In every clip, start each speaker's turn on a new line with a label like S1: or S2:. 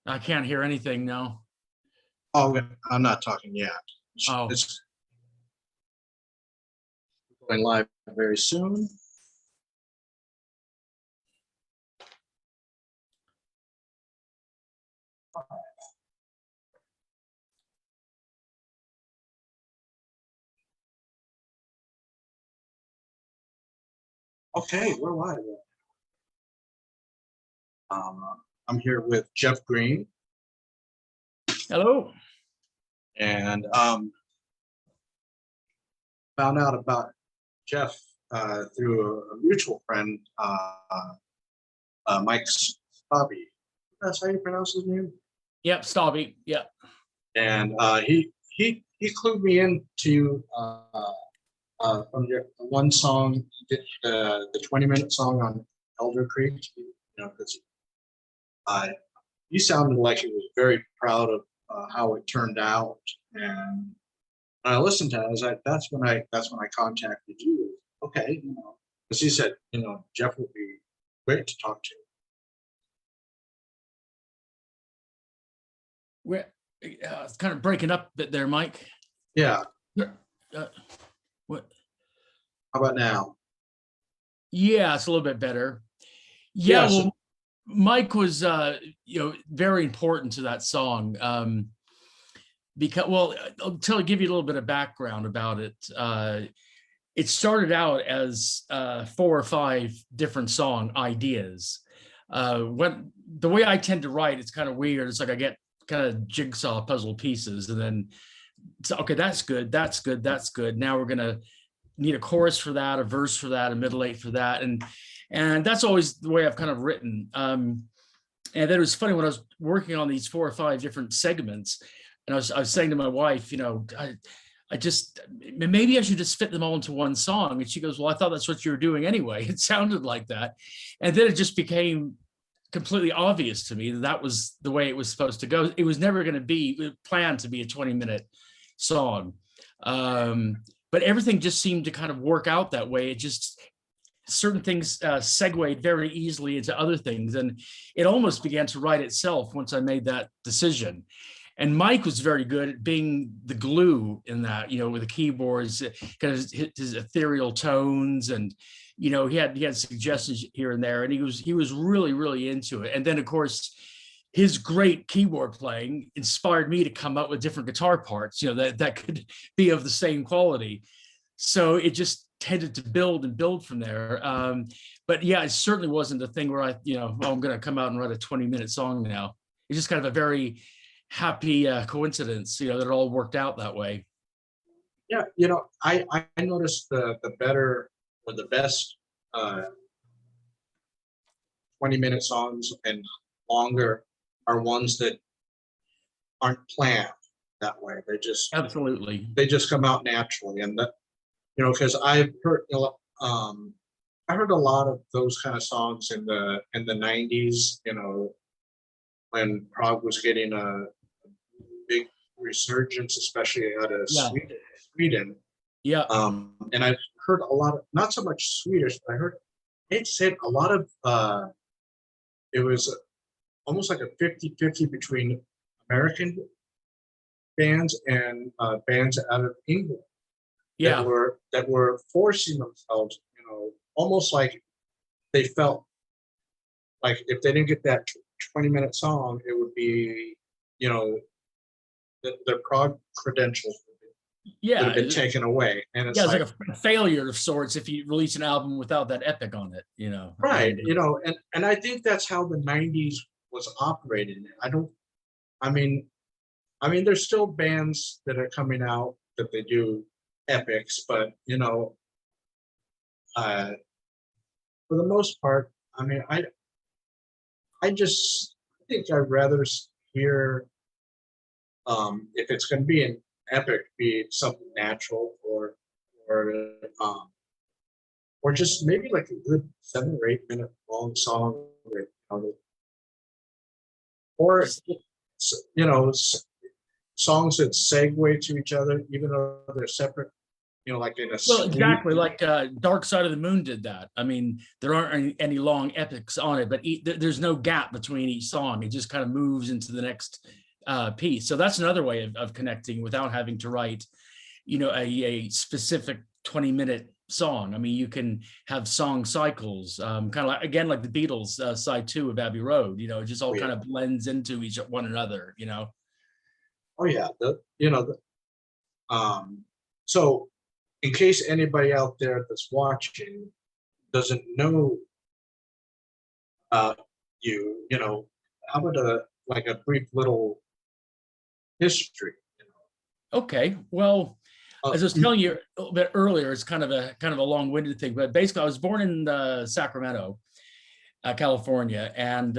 S1: I can't hear anything. No.
S2: Oh, I'm not talking yet.
S1: Oh.
S2: It's going live very soon. Okay, we're live. I'm here with Jeff Green.
S1: Hello.
S2: And found out about Jeff through a mutual friend, Mike Bobby. That's how you pronounce his name?
S1: Yep, Stabby. Yep.
S2: And he clued me into from your one song, the 20-minute song on Elder Creek. You know, because you sounded like he was very proud of how it turned out. And I listened to it. I was like, that's when I contacted you. Okay, you know, because he said, you know, Jeff would be great to talk to.
S1: It's kind of breaking up a bit there, Mike.
S2: Yeah.
S1: What?
S2: How about now?
S1: Yeah, it's a little bit better. Yeah, well, Mike was, you know, very important to that song. Because, well, I'll give you a little bit of background about it. It started out as 4 or 5 different song ideas. When the way I tend to write, it's kind of weird. It's like I get kind of jigsaw puzzle pieces, and then so, okay, that's good, that's good, that's good. Now we're gonna need a chorus for that, a verse for that, a middle eight for that, and that's always the way I've kind of written. And then it was funny when I was working on these 4 or 5 different segments, and I was saying to my wife, you know, I just, maybe I should just fit them all into one song. And she goes, well, I thought that's what you were doing anyway. It sounded like that. And then it just became completely obvious to me that that was the way it was supposed to go. It was never going to be planned to be a 20-minute song. But everything just seemed to kind of work out that way. It just, certain things segued very easily into other things. And it almost began to write itself once I made that decision. And Mike was very good at being the glue in that, you know, with the keyboards, kind of his ethereal tones, and, you know, he had suggestions here and there, and he was really, really into it. And then, of course, his great keyboard playing inspired me to come up with different guitar parts, you know, that could be of the same quality. So it just tended to build and build from there. But yeah, it certainly wasn't a thing where I, you know, oh, I'm going to come out and write a 20-minute song now. It's just kind of a very happy coincidence, you know, that it all worked out that way.
S2: Yeah, you know, I noticed the better or the best 20-minute songs and longer are ones that aren't planned that way. They just
S1: absolutely,
S2: they just come out naturally. And that, you know, because I've heard I heard a lot of those kind of songs in the 90s, you know, when prog was getting a big resurgence, especially out of Sweden.
S1: Yeah.
S2: And I've heard a lot of, not so much Swedish, but I heard it said a lot of it was almost like a 50-50 between American bands and bands out of England.
S1: Yeah.
S2: That were forcing themselves, you know, almost like they felt like if they didn't get that 20-minute song, it would be, you know, their prog credentials would have been taken away. And it's
S1: like a failure of sorts if you release an album without that epic on it, you know.
S2: Right, you know, and I think that's how the 90s was operating. I mean, there's still bands that are coming out that they do epics, but, you know, for the most part, I mean, I think I'd rather hear, if it's going to be an epic, be something natural, or just maybe like a good 7 or 8 minute long song with, or, you know, songs that segue to each other, even though they're separate like in a
S1: Well,
S2: suite.
S1: exactly. Like Dark Side of the Moon did that. I mean, there aren't any long epics on it, but there's no gap between each song. It just kind of moves into the next piece. So that's another way of connecting without having to write, a specific 20-minute song. I mean, you can have song cycles, kind of like, again, like the Beatles side 2 of Abbey Road. It just all
S2: Oh,
S1: kind
S2: yeah.
S1: of blends into one another.
S2: Oh yeah. So in case anybody out there that's watching doesn't know how about a brief little history?
S1: Okay, well,
S2: Uh,
S1: as I was telling you a little bit earlier, it's kind of a long-winded thing, but basically, I was born in Sacramento, California, and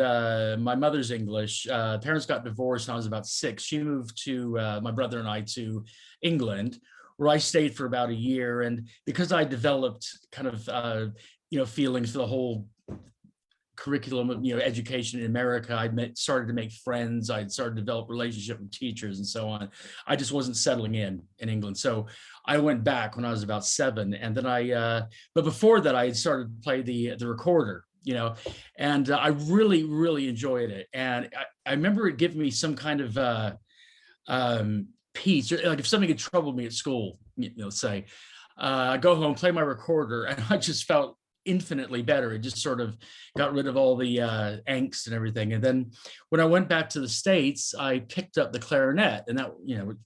S1: my mother's English. Parents got divorced when I was about 6. She moved to my brother and I to England, where I stayed for about a year. And because I developed kind of feelings for the whole curriculum, education in America, started to make friends. I'd started to develop relationship with teachers and so on. I just wasn't settling in England. So I went back when I was about 7. And then but before that, I had started to play the recorder, and I really, really enjoyed it. And I remember it giving me some kind of peace. Like if something had troubled me at school, say, I go home, play my recorder, and I just felt infinitely better. It just sort of got rid of all the angst and everything. And then when I went back to the States, I picked up the clarinet, and that,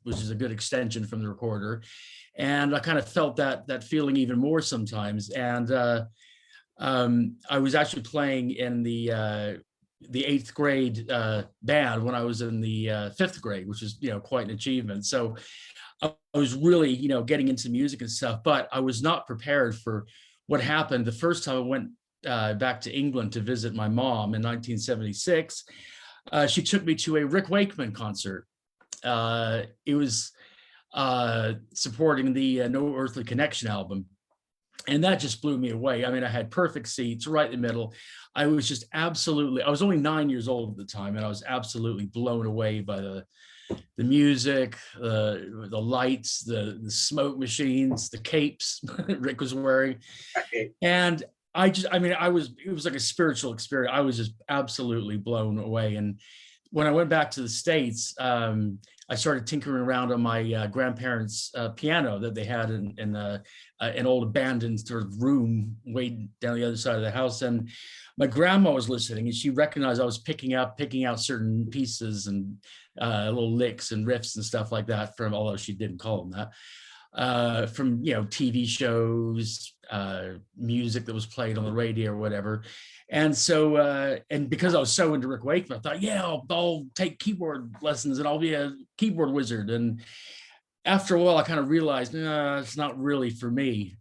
S1: which is a good extension from the recorder. And I kind of felt that feeling even more sometimes. And I was actually playing in the 8th grade band when I was in the 5th grade, which is, quite an achievement. So I was really, getting into music and stuff, but I was not prepared for what happened the first time I went back to England to visit my mom in 1976. She took me to a Rick Wakeman concert. It was supporting the No Earthly Connection album. And that just blew me away. I mean, I had perfect seats right in the middle. I was only 9 years old at the time, and I was absolutely blown away by the music, the lights, the smoke machines, the capes Rick was wearing. And it was like a spiritual experience. I was just absolutely blown away. And when I went back to the States, I started tinkering around on my grandparents' piano that they had in an old abandoned sort of room way down the other side of the house. And my grandma was listening, and she recognized I was picking out certain pieces and little licks and riffs and stuff like that although she didn't call them that, from TV shows, music that was played on the radio or whatever. And so and because I was so into Rick Wakeman, I thought, yeah, I'll take keyboard lessons and I'll be a keyboard wizard. And after a while, I kind of realized, it's not really for me.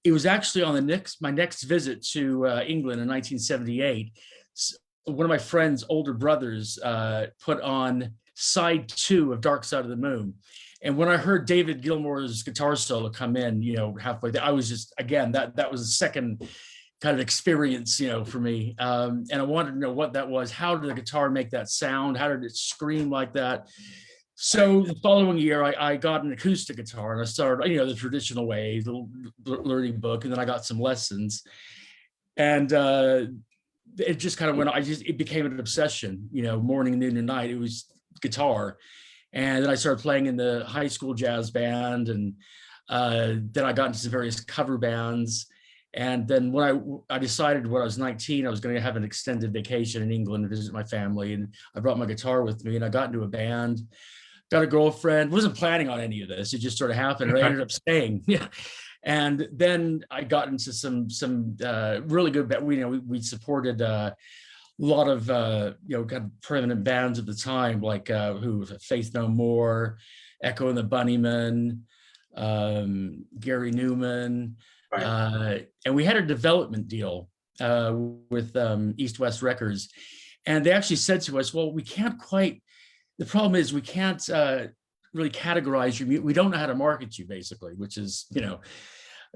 S1: It was actually on my next visit to England in 1978. One of my friend's older brothers put on side 2 of Dark Side of the Moon. And when I heard David Gilmour's guitar solo come in, halfway there, I was just, again, that was the second kind of experience, for me. And I wanted to know what that was. How did the guitar make that sound? How did it scream like that? So the following year, I got an acoustic guitar, and I started, the traditional way, the learning book, and then I got some lessons. And it just kind of went, it became an obsession, morning, noon, and night. It was guitar. And then I started playing in the high school jazz band, and then I got into some various cover bands. And then when I decided when I was 19, I was going to have an extended vacation in England to visit my family. And I brought my guitar with me, and I got into a band, got a girlfriend, wasn't planning on any of this. It just sort of happened, and I ended up staying. Yeah. And then I got into some really good, we supported a lot of, kind of permanent bands at the time, like Faith No More, Echo and the Bunnymen, Gary Newman. Right. And we had a development deal with East West Records. And they actually said to us, well, the problem is we can't really categorize your music. We don't know how to market you, basically, which is,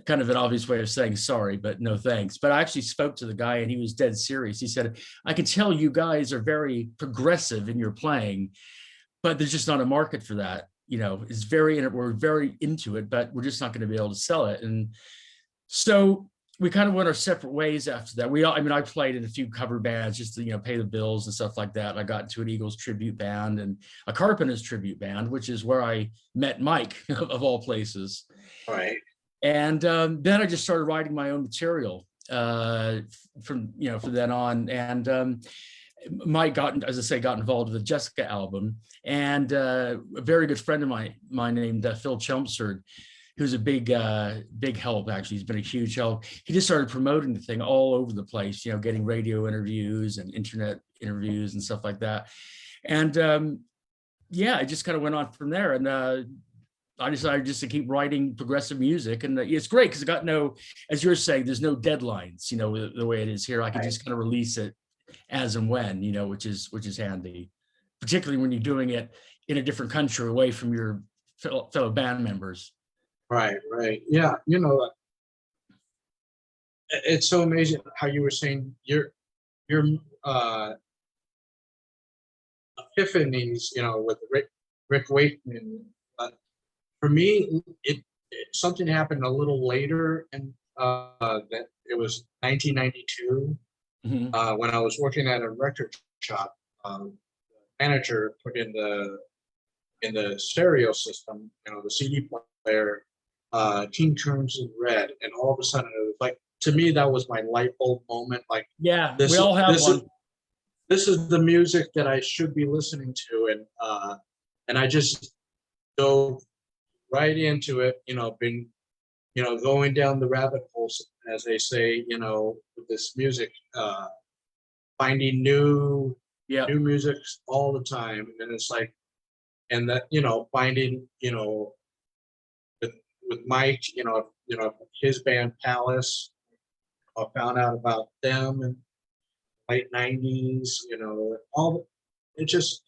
S1: kind of an obvious way of saying sorry, but no thanks. But I actually spoke to the guy, and he was dead serious. He said, I can tell you guys are very progressive in your playing, but there's just not a market for that. is we're very into it, but we're just not going to be able to sell it. And so we kind of went our separate ways after that. I played in a few cover bands just to, pay the bills and stuff like that. I got into an Eagles tribute band and a Carpenters tribute band, which is where I met Mike of all places.
S2: Right.
S1: And then I just started writing my own material from then on. And Mike got involved with the Jessica album, and a very good friend of mine named Phil Chelmsford, who's a big help. Actually, he's been a huge help. He just started promoting the thing all over the place, getting radio interviews and internet interviews and stuff like that. And it just kind of went on from there. And I decided just to keep writing progressive music, and it's great because I got as you're saying, there's no deadlines, the way it is here. I can just kind of release it as and when, which is handy, particularly when you're doing it in a different country away from your fellow band members.
S2: Right. Yeah. It's so amazing how you were saying your epiphanies, with Rick Wakeman. For me, something happened a little later, and that it was 1992 when I was working at a record shop. The manager put in the stereo system, the CD player, King Crimson Red, and all of a sudden it was like, to me, that was my light bulb moment. Like,
S1: we all have one.
S2: This is the music that I should be listening to, and I just dove right into it. Been going down the rabbit holes, as they say, with this music, finding new music all the time, and it's like, and that finding with Mike, his band Palace. I found out about them in late 90s, all it just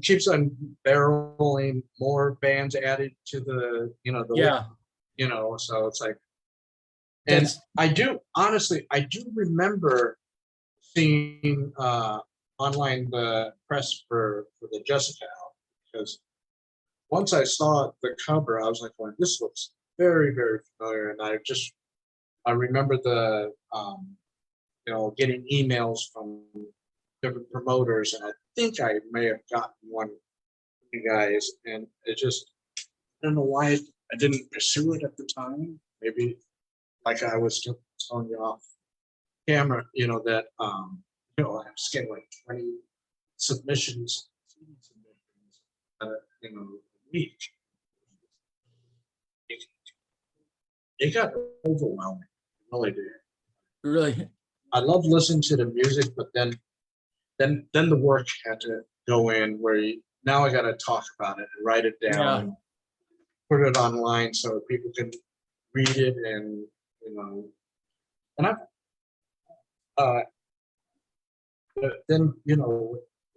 S2: keeps on barreling, more bands added to the so it's like, and I do remember seeing online the press for the Jessica album, because once I saw the cover, I was like, well, this looks very, very familiar. And I remember getting emails from different promoters, and I think I may have gotten one from you guys, and it just, I don't know why I didn't pursue it at the time. Maybe, like I was telling you off camera, that I'm getting like 20 submissions, a week. It got overwhelming. It really did.
S1: Really?
S2: I love listening to the music, but then the work had to go in, where now I got to talk about it and write it down and put it online so people can read it, and and then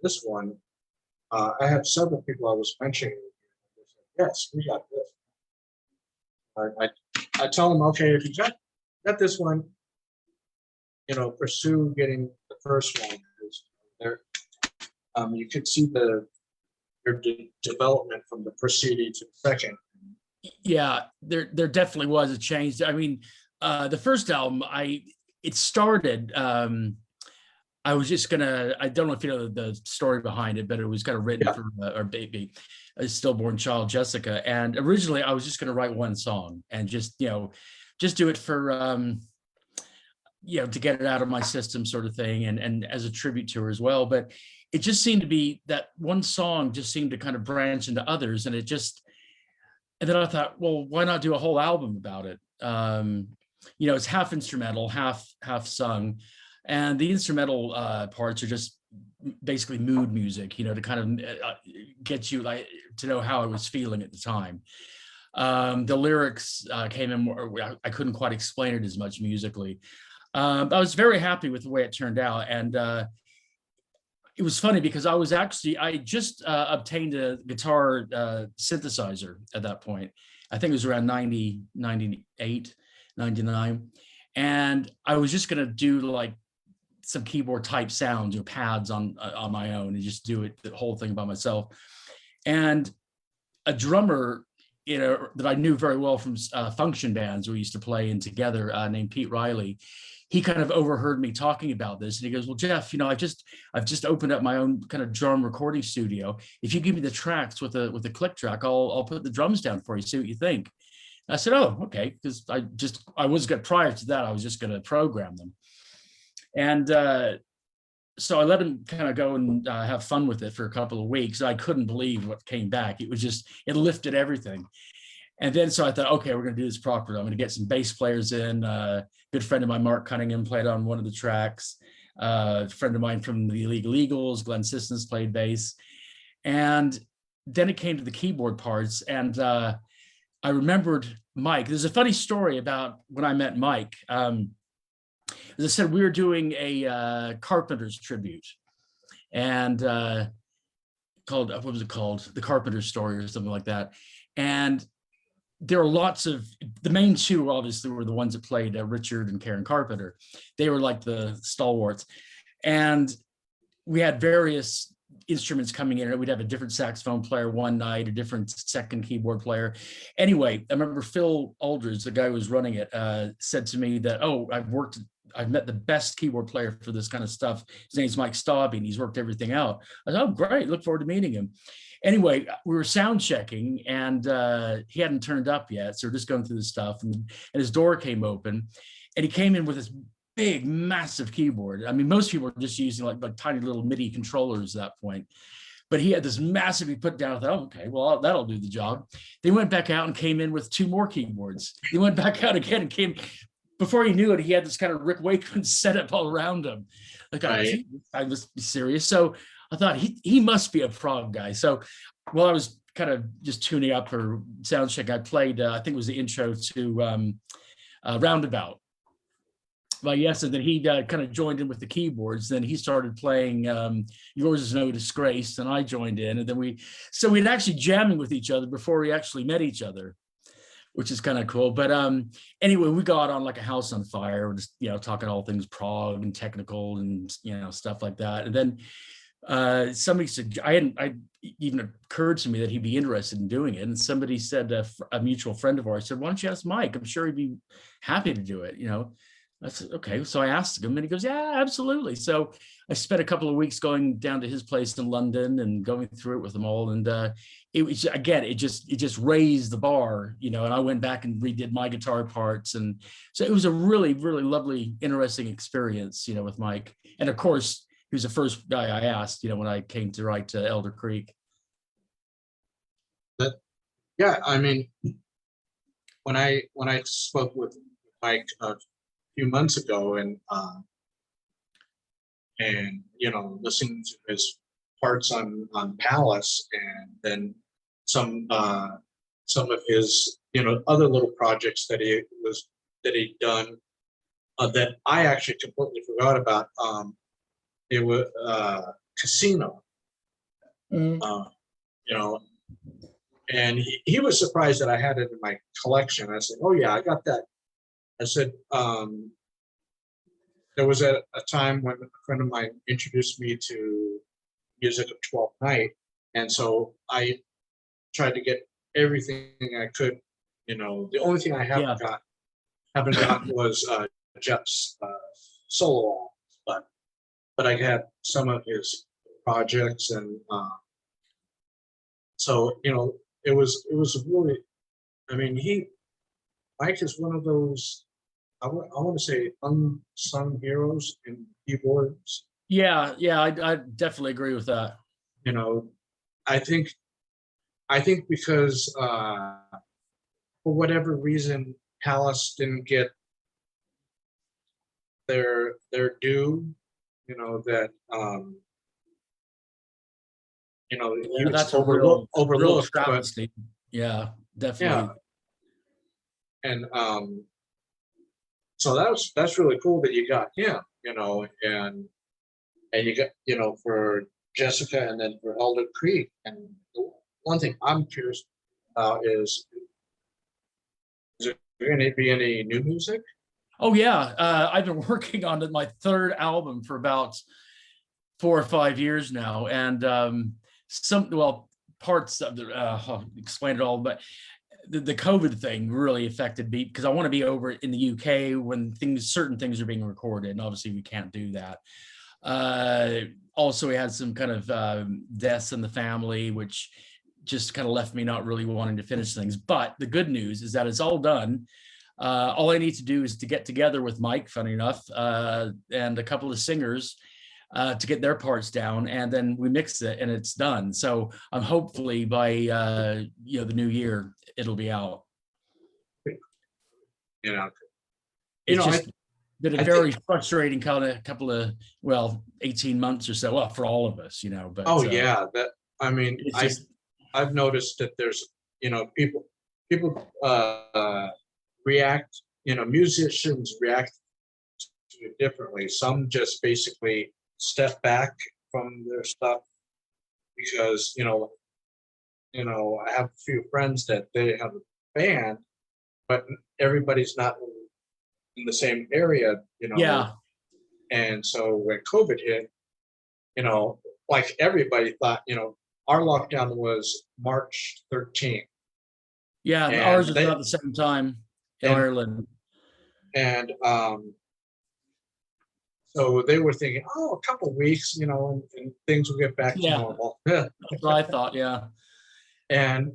S2: this one, I have several people I was mentioning. Yes, we got this. I tell them, okay, if you got this one, pursue getting the first one, because there, you could see your development from the first CD to the second.
S1: Yeah, there definitely was a change. I mean, the first album, it started. I was just gonna, I don't know if you know the story behind it, but it was kind of written for our baby, a stillborn child, Jessica. And originally I was just gonna write one song and just do it for, to get it out of my system, sort of thing. And as a tribute to her as well. But it just seemed to be that one song just seemed to kind of branch into others. And then I thought, well, why not do a whole album about it? It's half instrumental, half sung. And the instrumental parts are just basically mood music, to kind of get you to know how I was feeling at the time. The lyrics came in more, I couldn't quite explain it as much musically. I was very happy with the way it turned out. And it was funny because I just obtained a guitar synthesizer at that point. I think it was around 90, 98, 99. And I was just going to do like some keyboard type sounds or pads on my own and just do it, the whole thing by myself. And a drummer, that I knew very well from function bands we used to play in together, named Pete Riley. He kind of overheard me talking about this, and he goes, "Well, Jeff, I've just opened up my own kind of drum recording studio. If you give me the tracks with a click track, I'll put the drums down for you. See what you think." I said, "Oh, okay," because prior to that I was just going to program them, and so I let him kind of go and have fun with it for a couple of weeks. I couldn't believe what came back. It lifted everything. And then so I thought, okay, we're going to do this properly. I'm going to get some bass players in. Good friend of mine, Mark Cunningham, played on one of the tracks. A friend of mine from the Illegal Eagles, Glenn Sissons, played bass. And then it came to the keyboard parts. And I remembered Mike. There's a funny story about when I met Mike. As I said, we were doing a Carpenters tribute, and called, what was it called? The Carpenters Story or something like that. And there are lots of, the main two obviously were the ones that played, Richard and Karen Carpenter. They were like the stalwarts. And we had various instruments coming in, and we'd have a different saxophone player one night, a different second keyboard player. Anyway, I remember Phil Aldridge, the guy who was running it, said to me that, "Oh, I've met the best keyboard player for this kind of stuff. His name's Mike Staubing. He's worked everything out." I said, "Oh, great. Look forward to meeting him." Anyway, we were sound checking, and he hadn't turned up yet. So we're just going through the stuff, and his door came open, and he came in with this big, massive keyboard. I mean, most people are just using like tiny little MIDI controllers at that point. But he had this massive, he put down, I thought, "Oh, okay, well, that'll do the job." They went back out and came in with 2 more keyboards. They went back out again and came, before he knew it, he had this kind of Rick Wakeman setup all around him. Like, right. I must be serious. So I thought he must be a prog guy. So while I was kind of just tuning up for sound check, I played, I think it was the intro to Roundabout by Yes, and then he kind of joined in with the keyboards. Then he started playing Yours Is No Disgrace, and I joined in, and then we'd actually jamming with each other before we actually met each other, which is kind of cool. But anyway, we got on like a house on fire. We're just, talking all things prog and technical and, stuff like that. And then somebody said, I even occurred to me that he'd be interested in doing it. And somebody said, a mutual friend of ours said, "Why don't you ask Mike? I'm sure he'd be happy to do it." I said, okay. So I asked him, and he goes, "Yeah, absolutely." So I spent a couple of weeks going down to his place in London and going through it with them all. And it was, again, it just raised the bar, and I went back and redid my guitar parts. And so it was a really, really lovely, interesting experience, with Mike. And of course, he was the first guy I asked, when I came to write Elder Creek.
S2: Yeah, I mean, when I spoke with Mike few months ago, and listening to his parts on Palace, and then some of his other little projects that he'd done that I actually completely forgot about. It was Casino, and he was surprised that I had it in my collection. I said, "Oh yeah, I got that." I said, there was a time when a friend of mine introduced me to music of 12th Night, and so I tried to get everything I could. The only thing I haven't gotten was Jeff's solo albums, but I had some of his projects, and so it was really, I mean, Mike is one of those, I want to say, unsung heroes in keyboards.
S1: Yeah, I definitely agree with that.
S2: I think because for whatever reason, Palace didn't get their due. That
S1: that's
S2: overlooked.
S1: Real travesty. Yeah, definitely.
S2: Yeah. And so that's really cool that you got him, and you got, for Jessica, and then for Elder Creek. And the one thing I'm curious about is there going to be any new music?
S1: Oh yeah, I've been working on my 3rd album for about 4 or 5 years now, and parts of the, I'll explain it all, but the COVID thing really affected me because I want to be over in the UK when certain things are being recorded, and obviously we can't do that. Also, we had some kind of deaths in the family, which just kind of left me not really wanting to finish things. But the good news is that it's all done. All I need to do is to get together with Mike, funny enough, and a couple of singers to get their parts down, and then we mix it and it's done. So I'm hopefully by the new year it'll be out. It's just been a very frustrating kind of couple of 18 months or so. Well, for all of us, But
S2: I've noticed that there's people react. Musicians react to it differently. Some just basically step back from their stuff because I have a few friends that they have a band, but everybody's not in the same area,
S1: Yeah.
S2: And so when COVID hit, like everybody thought, our lockdown was March 13th.
S1: Yeah, and ours was about the same time in Ireland.
S2: And so they were thinking, a couple of weeks, and things will get back to normal.
S1: That's what I thought, yeah.
S2: And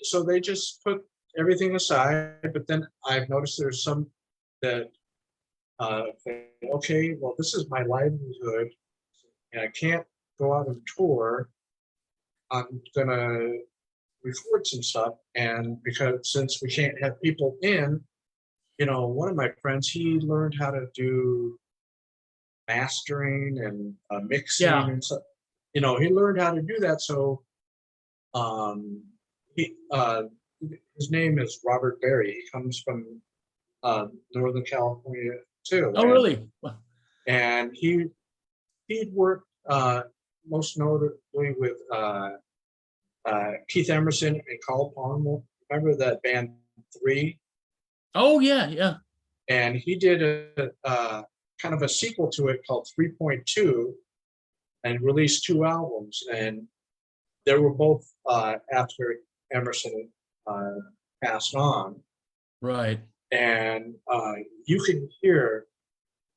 S2: so they just put everything aside. But then I've noticed there's some that okay, well, this is my livelihood, and I can't go out and tour. I'm gonna record some stuff, and since we can't have people in, one of my friends, he learned how to do mastering and mixing and stuff. He learned how to do that. So his name is Robert Berry. He comes from Northern California too.
S1: Oh, really?
S2: And he'd worked most notably with Keith Emerson and Carl Palmer. Remember that band 3?
S1: Oh, yeah.
S2: And he did a kind of a sequel to it called 3.2 and released 2 albums. And they were both after Emerson passed on.
S1: Right.
S2: And you can hear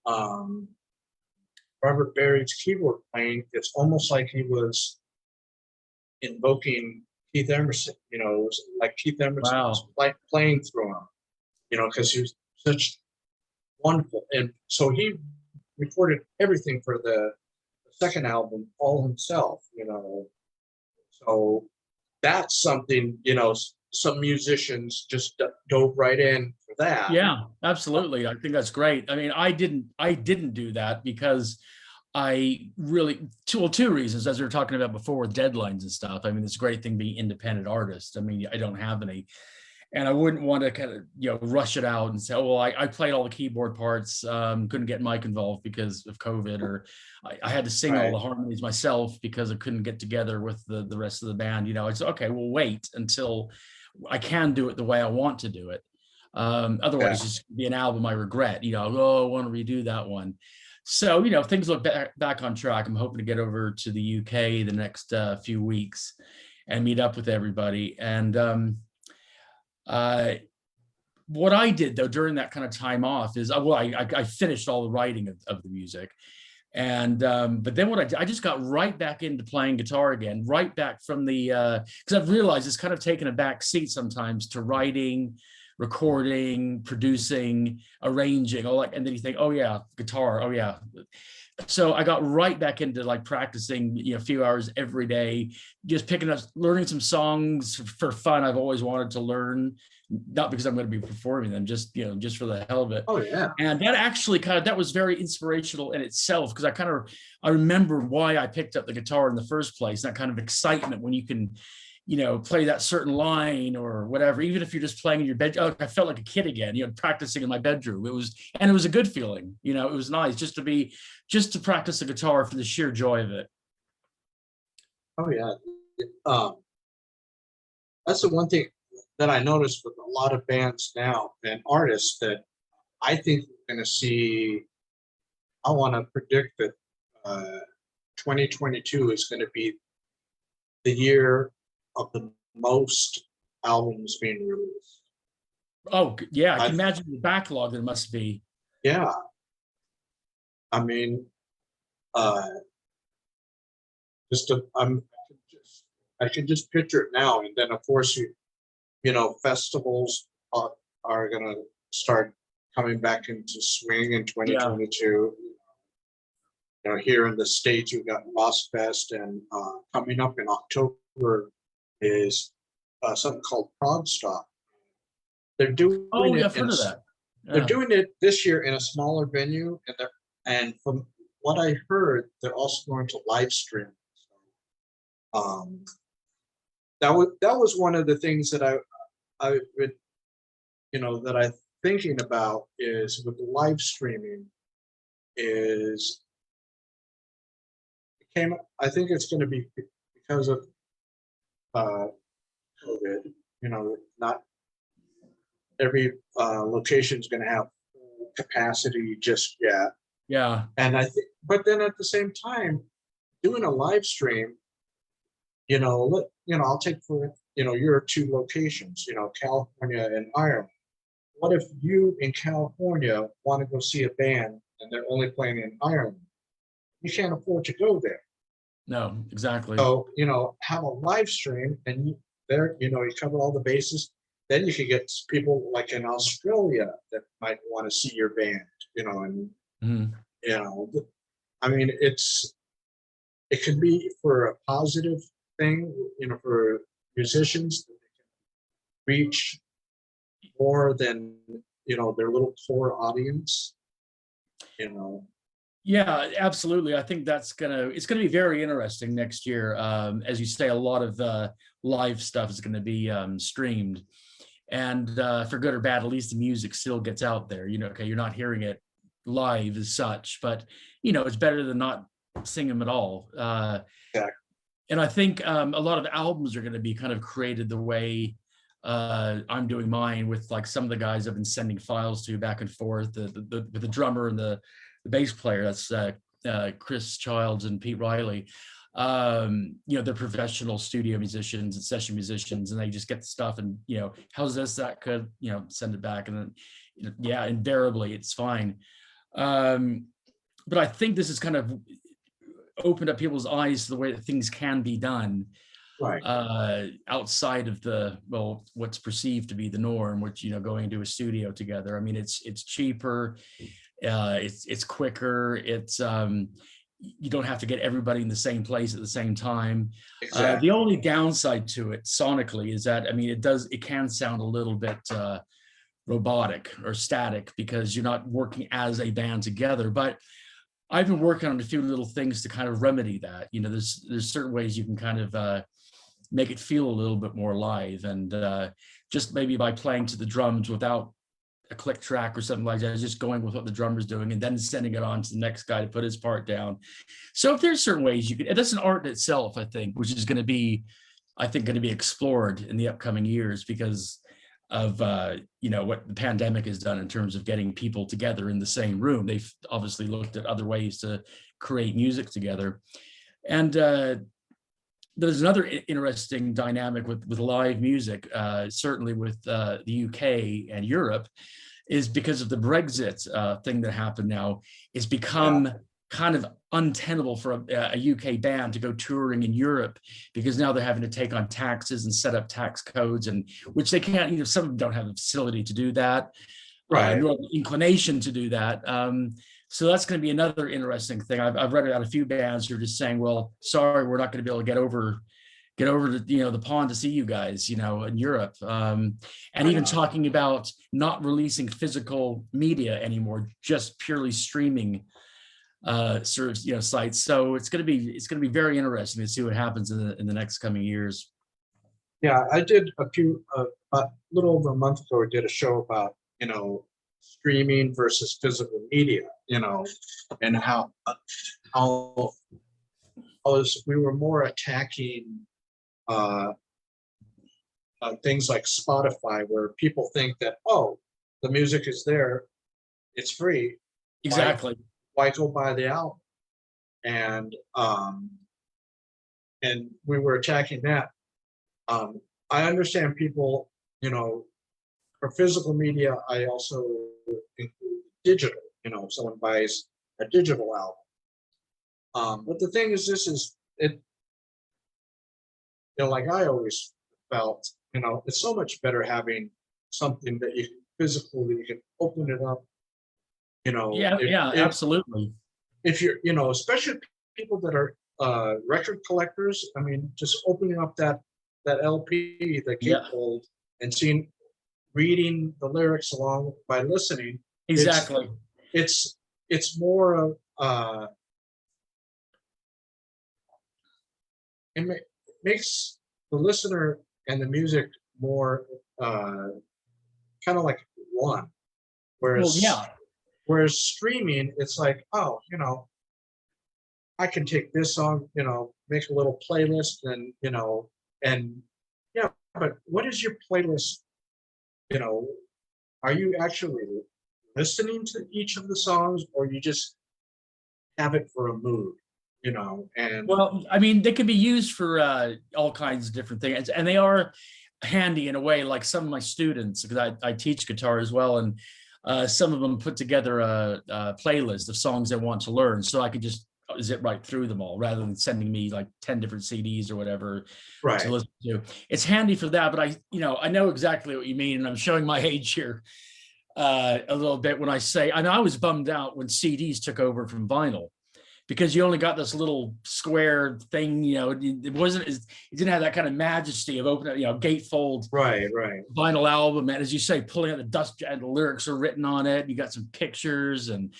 S2: Robert Berry's keyboard playing. It's almost like he was invoking Keith Emerson. It was like Keith Emerson was playing through him, because he was such wonderful. And so he recorded everything for the second album all himself, So that's something, some musicians just dove right in for that.
S1: Yeah, absolutely. I think that's great. I mean, I didn't do that because I really, two reasons, as we were talking about before with deadlines and stuff. I mean, it's a great thing being independent artist. I mean, I don't have any, and I wouldn't want to kind of, rush it out and say, well, I played all the keyboard parts, couldn't get Mike involved because of COVID, or I had to sing all the harmonies myself because I couldn't get together with the rest of the band. It's okay, we'll wait until I can do it the way I want to do it. Otherwise, it's just be an album I regret, I want to redo that one. So, things look back on track. I'm hoping to get over to the UK the next few weeks and meet up with everybody. And what I did, though, during that kind of time off is, I finished all the writing of the music. And but then I just got right back into playing guitar again, right back from the, because I've realized it's kind of taken a back seat sometimes to writing, recording, producing, arranging, all that, and then you think, oh yeah, guitar, oh yeah. So I got right back into like practicing, a few hours every day, just picking up, learning some songs for fun. I've always wanted to learn, not because I'm going to be performing them, just for the hell of it.
S2: Oh yeah.
S1: And that actually that was very inspirational in itself, because I remember why I picked up the guitar in the first place. That kind of excitement when you can, play that certain line or whatever, even if you're just playing in your bed. I felt like a kid again, practicing in my bedroom. It was a good feeling. It was nice just to practice the guitar for the sheer joy of it.
S2: Oh yeah. That's the one thing that I noticed with a lot of bands now and artists that I think we're going to see. I want to predict that 2022 is going to be the year of the most albums being released.
S1: Oh yeah, I can imagine the backlog there must be.
S2: Yeah, I mean, just I can just picture it now, and then of course festivals are gonna start coming back into swing in
S1: Yeah,
S2: 2022. Here in the States, you've got Lost Fest, and coming up in October is something called Prog Stop. They're doing
S1: oh yeah,
S2: it
S1: I've heard of that.
S2: they're
S1: Yeah.
S2: doing it this year in a smaller venue, and from what I heard, they're also going to live stream. Um, that was one of the things that I would that I'm thinking about is with the live streaming is I think it's going to be because of COVID. Not every location is going to have full capacity just yet.
S1: Yeah.
S2: And I think, but then at the same time, doing a live stream, I'll take for your two locations, California and Ireland. What if you in California want to go see a band and they're only playing in Ireland? You can't afford to go there.
S1: No, exactly.
S2: So, have a live stream and you cover all the bases. Then you can get people like in Australia that might want to see your band, and, I mean, it can be for a positive thing, for musicians, reach more than, their little core audience,
S1: Yeah, absolutely. I think it's gonna be very interesting next year. As you say, a lot of live stuff is gonna be streamed, and for good or bad, at least the music still gets out there. Okay, you're not hearing it live as such, but it's better than not seeing them at all.
S2: Exactly.
S1: And I think a lot of albums are going to be kind of created the way I'm doing mine, with like some of the guys I've been sending files to back and forth, the drummer and the bass player. That's Chris Childs and Pete Riley. They're professional studio musicians and session musicians, and they just get the stuff and how's this, that could send it back, and then yeah, invariably it's fine. But I think this has kind of opened up people's eyes to the way that things can be done,
S2: right,
S1: outside of what's perceived to be the norm, which going into a studio together. I mean, it's cheaper, it's quicker, it's you don't have to get everybody in the same place at the same time.
S2: exactly.
S1: The only downside to it sonically is that, I mean, it can sound a little bit robotic or static because you're not working as a band together. But I've been working on a few little things to kind of remedy that. There's certain ways you can kind of make it feel a little bit more live, and just maybe by playing to the drums without a click track or something like that, just going with what the drummer's doing and then sending it on to the next guy to put his part down. So if there's certain ways you can, that's an art in itself, I think, which is going to be explored in the upcoming years because of what the pandemic has done in terms of getting people together in the same room. They've obviously looked at other ways to create music together. And there's another interesting dynamic with live music, certainly with the UK and Europe, is because of the Brexit thing that happened now. It's become kind of untenable for a UK band to go touring in Europe, because now they're having to take on taxes and set up tax codes, and which they can't, some of them don't have the facility to do that,
S2: Right.
S1: nor the inclination to do that. So that's going to be another interesting thing. I've read about a few bands who are just saying, well, sorry, we're not going to be able to get over the pond to see you guys, in Europe. And even talking about not releasing physical media anymore, just purely streaming sites. So it's going to be very interesting to see what happens in the next coming years.
S2: Yeah, I did a little over a month ago, I did a show about, streaming versus physical media, and how we were more attacking things like Spotify, where people think that, oh, the music is there, it's free.
S1: Exactly.
S2: Why go buy the album? And we were attacking that. I understand people, you know, for physical media, I also include digital. You know, if someone buys a digital album. But the thing is, this is it. You know, like I always felt, you know, it's so much better having something that you can physically, you can open it up. You know,
S1: Yeah, yeah, absolutely.
S2: if you're, you know, especially people that are record collectors. I mean, just opening up that LP, the
S1: Yeah,
S2: gatefold, and seeing, reading the lyrics along by listening. It's
S1: exactly.
S2: it's it's more of it makes the listener and the music more kind of like one.
S1: Well,
S2: Whereas
S1: yeah.
S2: whereas streaming, it's like, oh, you know, I can take this song, you know, make a little playlist, and you know, and yeah, but what is your playlist? You know, are you actually listening to each of the songs, or you just have it for a mood? You know, and
S1: Well, I mean, they can be used for all kinds of different things, and they are handy in a way. Like some of my students, because I teach guitar as well, and some of them put together a playlist of songs they want to learn, so I could just zip right through them all rather than sending me like 10 different CDs or whatever to
S2: right,
S1: listen to. It's handy for that, but I know exactly what you mean, and I'm showing my age here a little bit when I say, and I was bummed out when CDs took over from vinyl, because you only got this little square thing, it wasn't as, it didn't have that kind of majesty of opening, gatefold
S2: right.
S1: vinyl album. And as you say, pulling out the dust and the lyrics are written on it. You got some pictures, and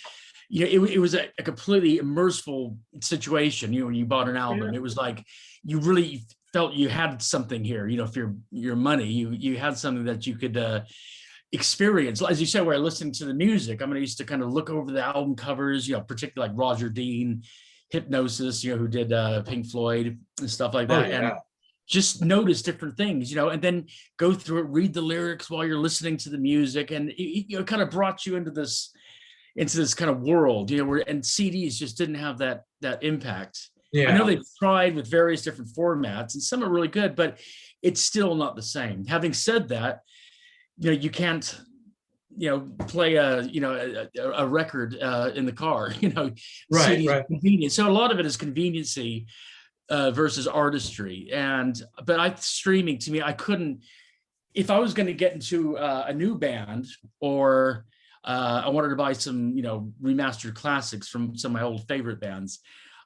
S1: it was a completely immersive situation. When you bought an album,
S2: Yeah,
S1: it was like you really felt you had something here. For your money, you had something that you could experience. As you said, where listening to the music, I used to kind of look over the album covers, particularly like Roger Dean, Hypnosis, who did Pink Floyd and stuff like
S2: oh
S1: that, and
S2: yeah,
S1: just notice different things, and then go through it, read the lyrics while you're listening to the music, and it kind of brought you into this kind of world, where, and CDs just didn't have that impact. I know
S2: yeah,
S1: they've tried with various different formats, and some are really good, but it's still not the same. Having said that, you can't play a record in the car. CDs
S2: right.
S1: convenient, so a lot of it is conveniency versus artistry. But streaming, to me, I couldn't, if I was going to get into a new band, or I wanted to buy some remastered classics from some of my old favorite bands,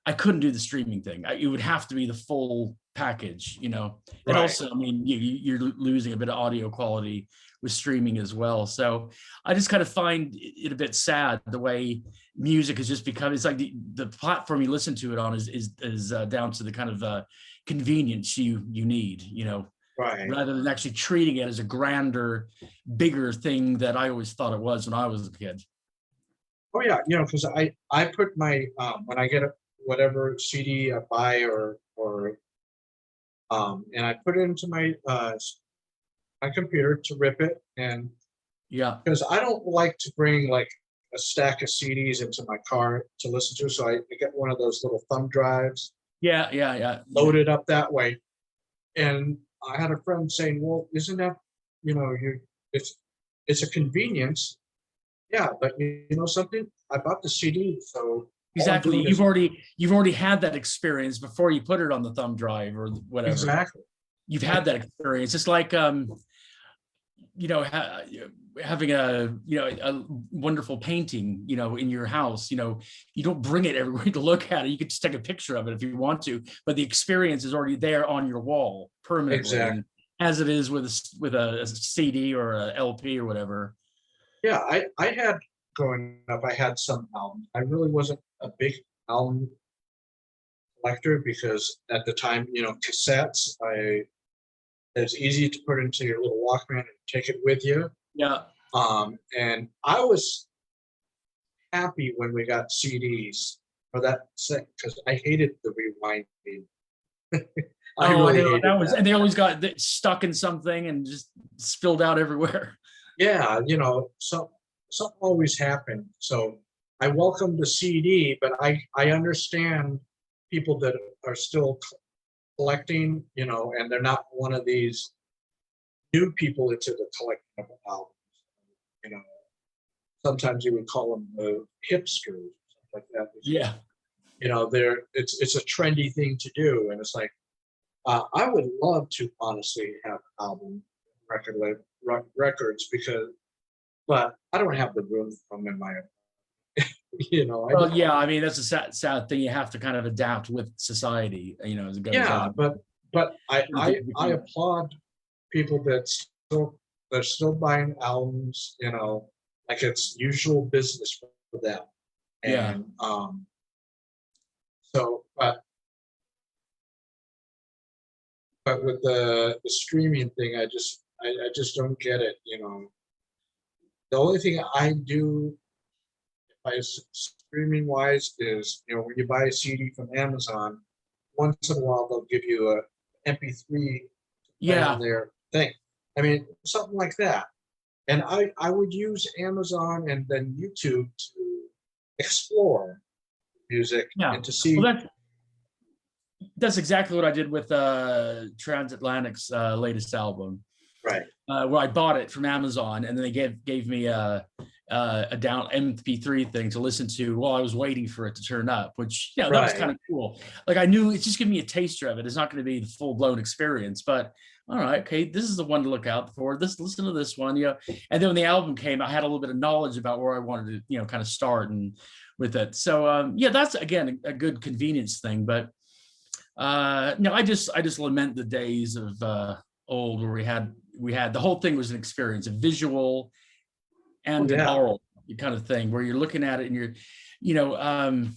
S1: I couldn't do the streaming thing. It would have to be the full package, and
S2: Right.
S1: also, you're losing a bit of audio quality with streaming as well. So I just kind of find it a bit sad the way music has just become. It's like the platform you listen to it on is down to the kind of convenience you need,
S2: Right.
S1: rather than actually treating it as a grander, bigger thing that I always thought it was when I was a kid.
S2: Oh yeah, because I put my when I get whatever CD I buy, or and I put it into my computer to rip it, and
S1: Yeah,
S2: because I don't like to bring like a stack of CDs into my car to listen to, so I get one of those little thumb drives,
S1: yeah.
S2: load it up that way. And I had a friend saying, "Well, isn't that, you it's a convenience." Yeah, but you know something? I bought the CD, so all I'm
S1: Exactly.
S2: doing is
S1: You've already had that experience before you put it on the thumb drive or whatever.
S2: exactly.
S1: You've had that experience. It's like you know ha- having a wonderful painting in your house. You don't bring it everywhere to look at it. You could just take a picture of it if you want to, but the experience is already there on your wall permanently,
S2: Exactly.
S1: and as it is with a CD or a LP or whatever.
S2: Yeah, I had, growing up, I had some albums. I really wasn't a big album collector because at the time, cassettes, it's easy to put into your little Walkman and take it with you.
S1: Yeah.
S2: And I was happy when we got CDs for that set because I hated the rewinding. I
S1: Oh, I
S2: really
S1: know
S2: hated
S1: that was,
S2: that.
S1: and they always got stuck in something and just spilled out everywhere.
S2: Yeah, something always happened. So I welcome the CD, but I understand people that are still collecting, you know, and they're not one of these new people into the collecting of albums. You know, sometimes you would call them the hipsters, something like that.
S1: Yeah.
S2: You know, it's a trendy thing to do, and it's like I would love to honestly have album records because, but I don't have the room for them in my, you know.
S1: Well, yeah, I mean, that's a sad thing. You have to kind of adapt with society, you know, as it goes
S2: Yeah,
S1: on.
S2: but I applaud people that they're still buying albums, you know, like it's usual business for them.
S1: Yeah.
S2: And so but with the streaming thing, I just don't get it, you know. The only thing I do by streaming wise is, you know, when you buy a CD from Amazon, once in a while they'll give you a MP3 on their thing. I mean, something like that. And I would use Amazon and then YouTube to explore music and to see.
S1: Well, that's exactly what I did with Transatlantic's latest album.
S2: Right.
S1: Where I bought it from Amazon, and then they gave me a down MP3 thing to listen to while I was waiting for it to turn up, which, you know, that was kind of cool. Like, I knew it's just giving me a taster of it. It's not going to be the full blown experience, but all right, okay, this is the one to look out for. Listen to this one, you know. And then when the album came, I had a little bit of knowledge about where I wanted to, you know, kind of start and with it. So yeah, that's again a good convenience thing. But no, I just lament the days of old where we had the whole thing was an experience, a visual and an oral kind of thing, where you're looking at it and you're, you know,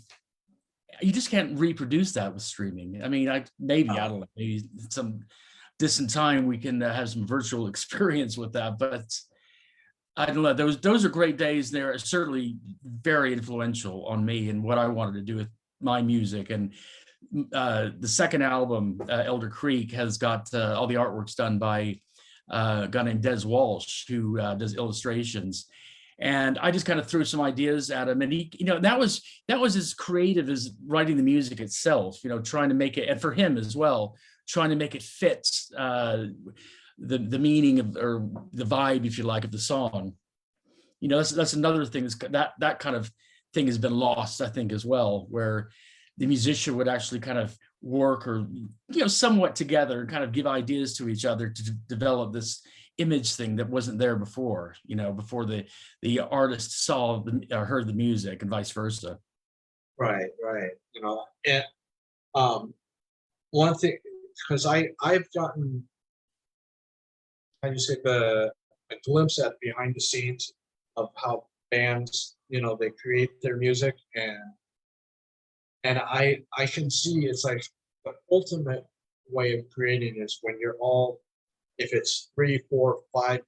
S1: you just can't reproduce that with streaming. I mean, I don't know, maybe some distant time we can have some virtual experience with that, but I don't know. Those are great days. They're certainly very influential on me and what I wanted to do with my music. And the second album, Elder Creek, has got all the artworks done by a guy named Des Walsh, who does illustrations. And I just kind of threw some ideas at him, and he, you know, that was as creative as writing the music itself. You know, trying to make it, and for him as well, trying to make it fit the meaning of, or the vibe, if you like, of the song. You know, that's another thing, that kind of thing has been lost, I think, as well, where the musician would actually kind of work, or, you know, somewhat together and kind of give ideas to each other to develop this image thing that wasn't there before, you know, before the artist saw or heard the music, and vice versa.
S2: Right. You know, and one thing, because I've gotten, how do you say, a glimpse at behind the scenes of how bands, you know, they create their music, and I can see it's like the ultimate way of creating is when you're all, if it's 3, 4, 5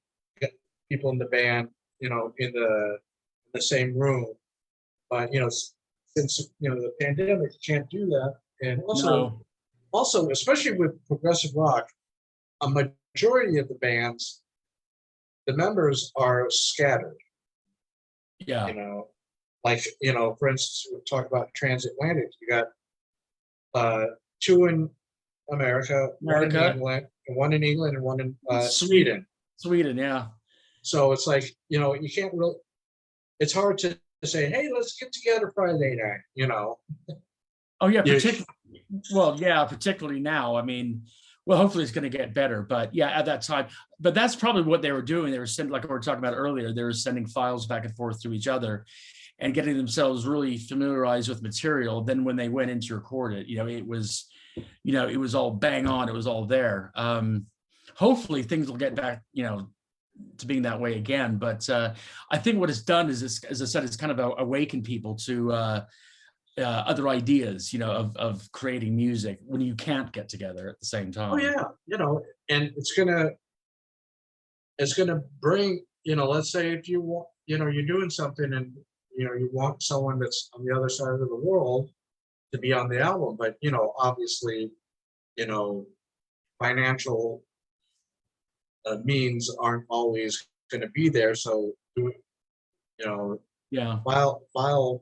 S2: people in the band, you know, in the same room. But, you know, since, you know, the pandemic, you can't do that. And also, especially with progressive rock, a majority of the bands, the members are scattered.
S1: Yeah.
S2: You know, like, you know, for instance, we talk about Transatlantic. You got 2 in America, 1 in England, and 1 in Sweden.
S1: Sweden, yeah.
S2: So it's like, you know, you can't really. It's hard to say, hey, let's get together Friday night. You know.
S1: Oh yeah, particularly now. I mean, well, hopefully it's going to get better, but yeah, at that time. But that's probably what they were doing. They were sending, like we were talking about earlier, they were sending files back and forth to each other and getting themselves really familiarized with material. Then when they went in to record it, you know, it was all bang on. It was all there. Hopefully things will get back, you know, to being that way again. But I think what it's done is, as I said, it's kind of awakened people to other ideas, you know, of creating music when you can't get together at the same time.
S2: Oh yeah, you know, and it's gonna bring, you know, let's say if you want, you know, you're doing something and, you know, you want someone that's on the other side of the world to be on the album, but, you know, obviously, you know, financial means aren't always going to be there. So, you know, file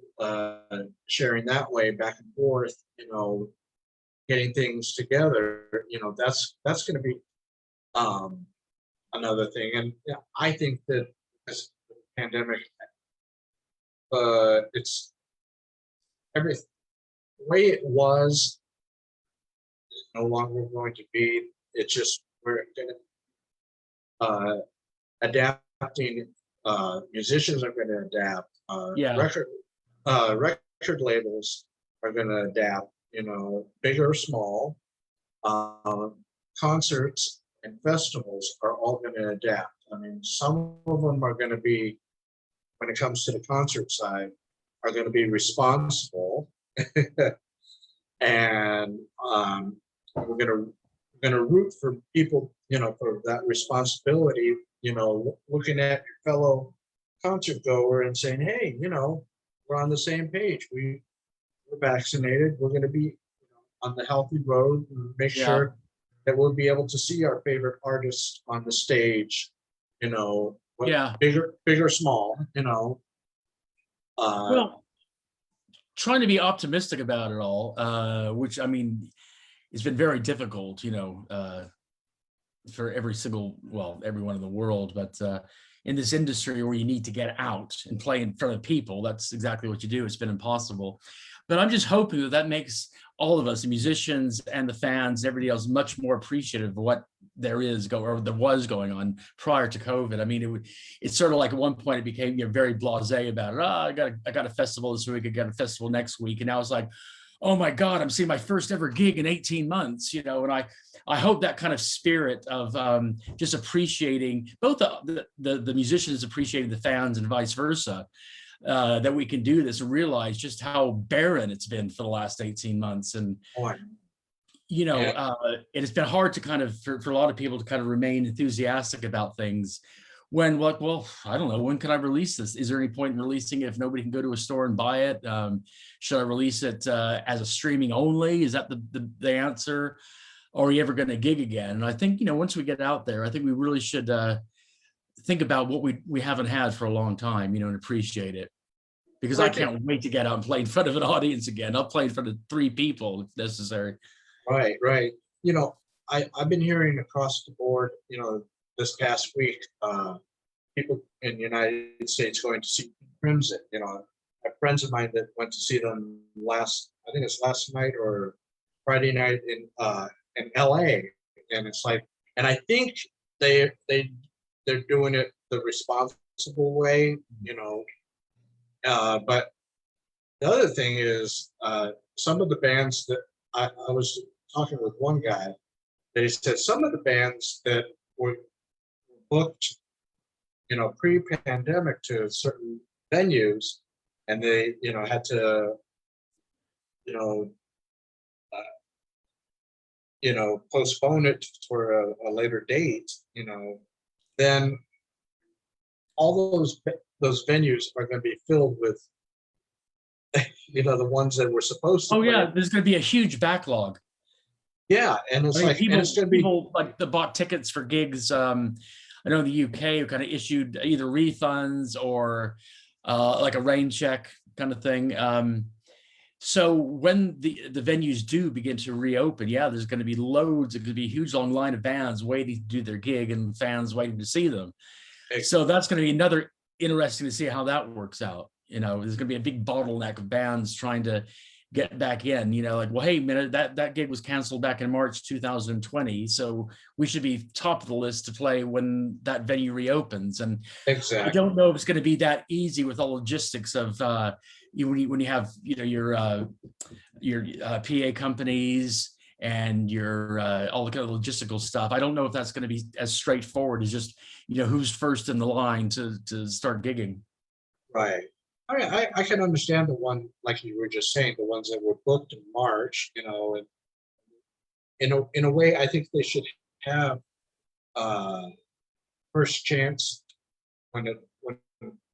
S2: sharing that way back and forth, you know, getting things together, that's going to be another thing. And yeah, I think that this pandemic, it's every the way it was is no longer going to be. It's just we're going to adapting. Musicians are going to adapt.
S1: Yeah.
S2: Record labels are going to adapt. Big or small. Concerts and festivals are all going to adapt. I mean, some of them are going to be, when it comes to the concert side, are going to be responsible, and we're going to root for people, for that responsibility. Looking at your fellow concert goer and saying, hey, we're on the same page. We're vaccinated. We're going to be on the healthy road and make
S1: Yeah.
S2: sure that we'll be able to see our favorite artists on the stage,
S1: Yeah.
S2: big or small,
S1: Well, trying to be optimistic about it all, which I mean, it's been very difficult, for everyone in the world, but in this industry where you need to get out and play in front of people, that's exactly what you do. It's been impossible. But I'm just hoping that makes all of us, the musicians and the fans, everybody else, much more appreciative of what there was going on prior to COVID. I mean, it's sort of like at one point it became very blasé about it. Oh, I got a festival this week, I got a festival next week, and now it's like, oh my God, I'm seeing my first ever gig in 18 months, and I hope that kind of spirit of just appreciating both the musicians appreciating the fans and vice versa, that we can do this and realize just how barren it's been for the last 18 months. And, it's been hard to kind of, for a lot of people to kind of remain enthusiastic about things when, like, well, I don't know, when can I release this? Is there any point in releasing it if nobody can go to a store and buy it? Should I release it as a streaming only? Is that the answer? Or are you ever going to gig again? And I think, once we get out there, I think we really should think about what we haven't had for a long time, and appreciate it. Because I can't wait to get out and play in front of an audience again. I'll play in front of 3 people if necessary.
S2: Right. I've been hearing across the board, this past week, people in the United States going to see Crimson. I have friends of mine that went to see them last night or Friday night in LA, and it's like, and I think they're doing it the responsible way, but the other thing is, some of the bands that I was talking with one guy, that he said some of the bands that were booked, pre-pandemic to certain venues, and they, had to, postpone it for a later date, then all those venues are going to be filled with, the ones that were supposed to.
S1: Oh yeah, there's going to be a huge backlog.
S2: Yeah, and it's
S1: people like that bought tickets for gigs. I know in the UK who kind of issued either refunds or like a rain check kind of thing. So when the venues do begin to reopen, there's going to be loads. It could be a huge long line of bands waiting to do their gig and fans waiting to see them. So that's going to be another interesting to see how that works out. There's going to be a big bottleneck of bands trying to get back in, like, well, hey, man, that gig was canceled back in March 2020. So we should be top of the list to play when that venue reopens. And
S2: exactly.
S1: I don't know if it's going to be that easy with the logistics of when you have, your PA companies and your all the kind of logistical stuff. I don't know if that's going to be as straightforward as just, who's first in the line to start gigging.
S2: Right. I can understand the one, like you were just saying, the ones that were booked in March, and in a way, I think they should have first chance when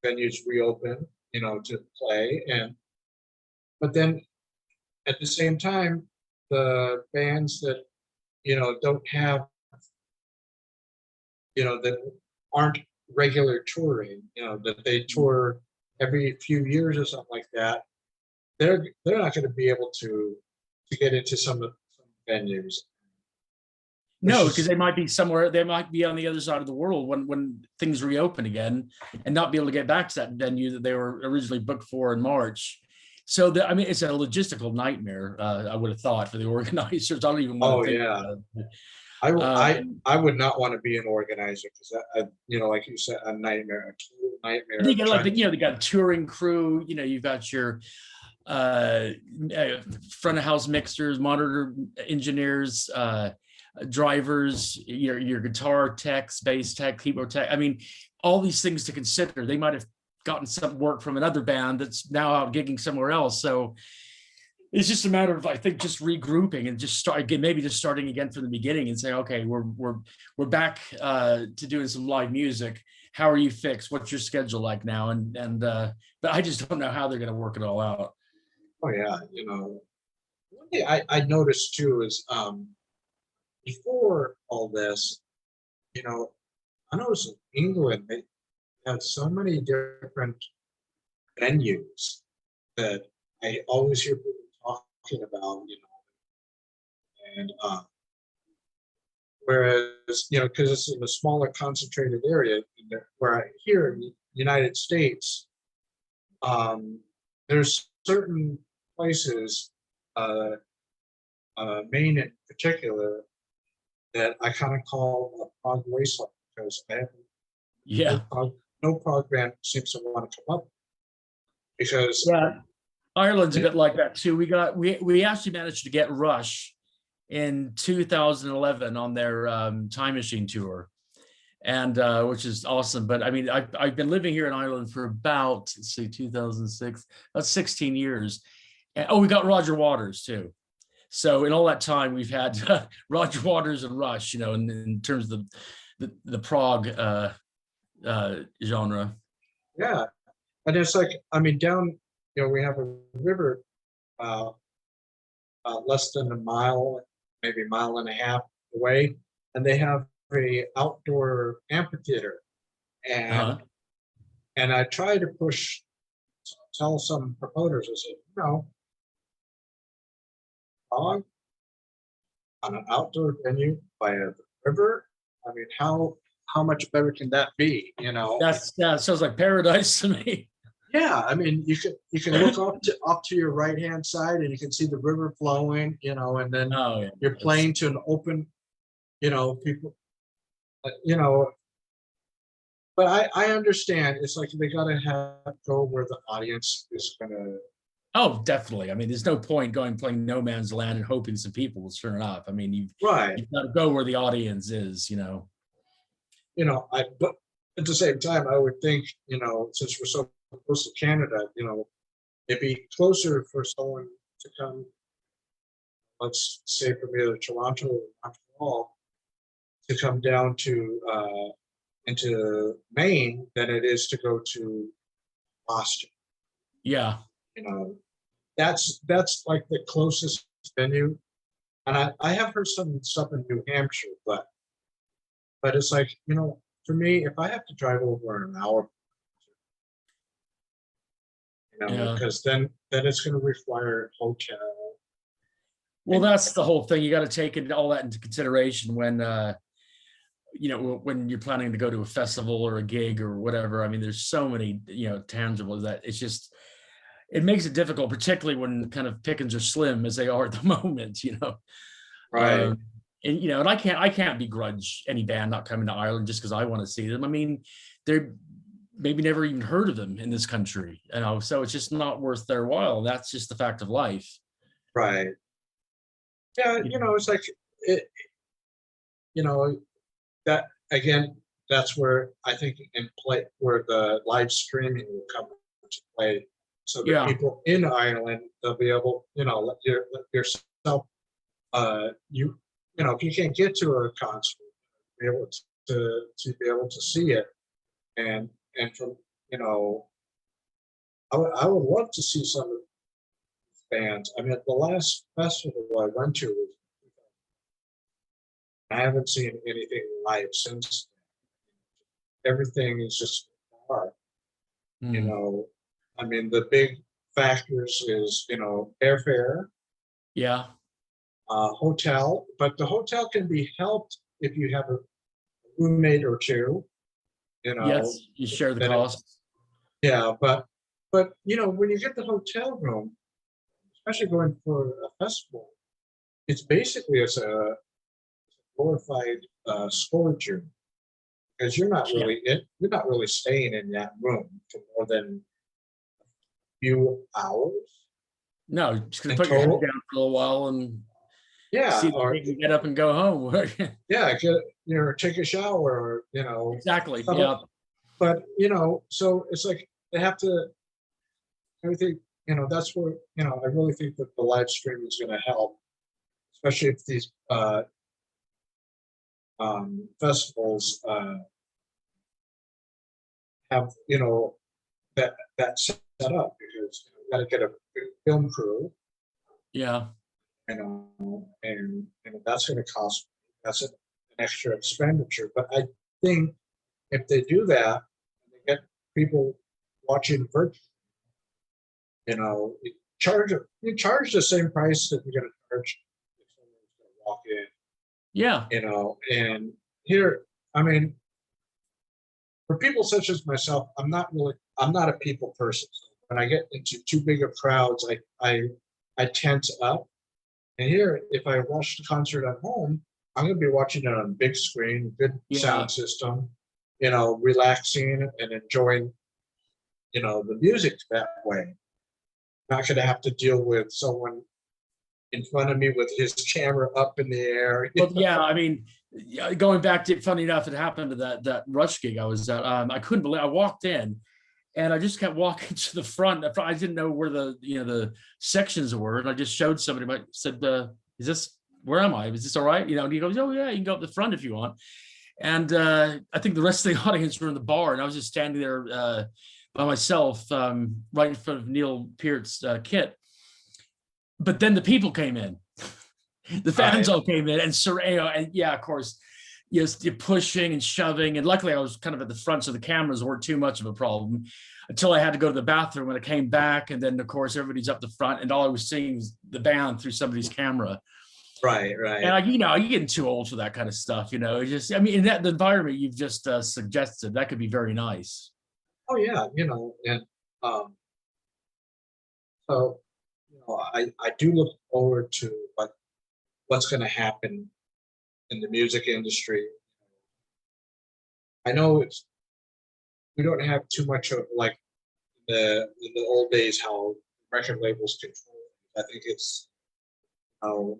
S2: venues reopen, to play. But then at the same time, the bands that don't have, that aren't regular touring, that they tour every few years or something like that, they're not going to be able to get into some venues.
S1: No, because they might be somewhere, they might be on the other side of the world when things reopen again and not be able to get back to that venue that they were originally booked for in March. So I mean, it's a logistical nightmare, I would have thought, for the organizers. I don't even want to think about it.
S2: I would not want to be an organizer because like you said, a nightmare, a total nightmare.
S1: You get they got a touring crew, you've got your front of house mixers, monitor engineers, drivers, your guitar techs, bass tech, keyboard tech. I mean, all these things to consider. They might have gotten some work from another band that's now out gigging somewhere else. So it's just a matter of, I think, just regrouping and just starting again from the beginning and saying, okay, we're back to doing some live music. How are you fixed? What's your schedule like now? But I just don't know how they're going to work it all out.
S2: Oh yeah, one thing I noticed too is before all this, I noticed in England they had so many different venues that I always hear people talking about, and whereas, because it's in a smaller concentrated area, where here in the United States, there's certain places, Maine in particular, that I kind of call a prog wasteland because I have no prog band seems to want to come up because
S1: Ireland's a bit like that too. We actually managed to get Rush in 2011 on their Time Machine tour, and which is awesome. But I mean, I've been living here in Ireland for about 2006, about 16 years. And, we got Roger Waters too. So in all that time, we've had Roger Waters and Rush, in terms of the prog genre.
S2: Yeah, and it's like, I mean, down, we have a river less than a mile, maybe a mile and a half away, and they have a outdoor amphitheater, and I try to tell some promoters, I said, on an outdoor venue by a river. I mean, how much better can that be?
S1: That sounds like paradise to me.
S2: Yeah, I mean, you can look off to your right hand side and you can see the river flowing, and then you're playing to an open, people, But I understand it's like they gotta go where the audience is gonna.
S1: Oh, definitely. I mean, there's no point playing no man's land and hoping some people will turn up. I mean, you've got to go where the audience is,
S2: But at the same time, I would think, since we're so close to Canada, it'd be closer for someone to come, let's say from either Toronto or Montreal, to come down to into Maine than it is to go to Boston.
S1: Yeah.
S2: That's like the closest venue, and I have heard some stuff in New Hampshire, but it's like, for me, if I have to drive over an hour, because then it's going to require a hotel.
S1: Well, that's the whole thing. You got to take all that into consideration when when you're planning to go to a festival or a gig or whatever. I mean, there's so many tangibles that it's just. It makes it difficult, particularly when kind of pickings are slim as they are at the moment,
S2: Right.
S1: And I can't begrudge any band not coming to Ireland just because I want to see them. I mean, they're maybe never even heard of them in this country, so it's just not worth their while. That's just the fact of life.
S2: Right. Yeah, it's like it, that again, that's where I think where the live streaming will come into play. So the people in Ireland, they'll be able, let yourself, if you can't get to a concert, be able to see it, and from, I would love to see some of the bands. I mean, the last festival I went to was, I haven't seen anything live since. Everything is just hard, I mean, the big factors is, airfare.
S1: Yeah.
S2: hotel, but the hotel can be helped if you have a roommate or two, you know.
S1: Yes, you share the
S2: that it-
S1: cost.
S2: yeah, but you know, when you get the hotel room, especially going for a festival, it's basically it's a glorified storage room because
S1: Yeah.
S2: you're not really staying in that room for more than a few hours
S1: No, just gonna
S2: in
S1: put your head
S2: total.
S1: down for a little while and see
S2: Yeah,
S1: if
S2: or
S1: you can get up and go home.
S2: yeah, get, you know, take a shower, or you know,
S1: Exactly.
S2: stuff like-
S1: Yeah.
S2: but you know, so it's like they have to. I think, you know, that's where, you know, I really think that the live stream is going to help, especially if these festivals have, you know, that set up, because you got to get a good film crew,
S1: Yeah.
S2: you know, and that's going to cost. That's an extra expenditure. But I think if they do that, they get people watching virtually, you know, you charge the same price that you're going to charge if someone's going to walk in,
S1: Yeah.
S2: you know. And here, I mean, for people such as myself, I'm not a people person. When I get into too big of crowds, I tense up. And here, if I watch the concert at home, I'm going to be watching it on a big screen, good
S1: Yeah.
S2: sound system, you know, relaxing and enjoying, you know, the music that way. Not going to have to deal with someone in front of me with his camera up in the air.
S1: Well, yeah, I mean, yeah, going back to, funny enough, it happened to that Rush gig I was at. I couldn't believe, I walked in and I just kept walking to the front. I didn't know where the sections were, and I just showed somebody. I said, "Is this, where am I? Is this all right?" You know, and he goes, "Oh yeah, you can go up the front if you want." And I think the rest of the audience were in the bar, and I was just standing there by myself, right in front of Neil Peart's kit. But then the people came in. The fans all came in, and and yeah, of course, yes, you're pushing and shoving. And luckily, I was kind of at the front, so the cameras weren't too much of a problem until I had to go to the bathroom. When I came back, and then of course everybody's up the front, and all I was seeing was the band through somebody's camera.
S2: Right.
S1: And you know, you're getting too old for that kind of stuff. You know, it's just, I mean, in that the environment you've just suggested, that could be very nice.
S2: Oh yeah, you know, and so you know, I do look forward to what's going to happen in the music industry. I know we don't have too much of like in the old days how record labels control. I think it's how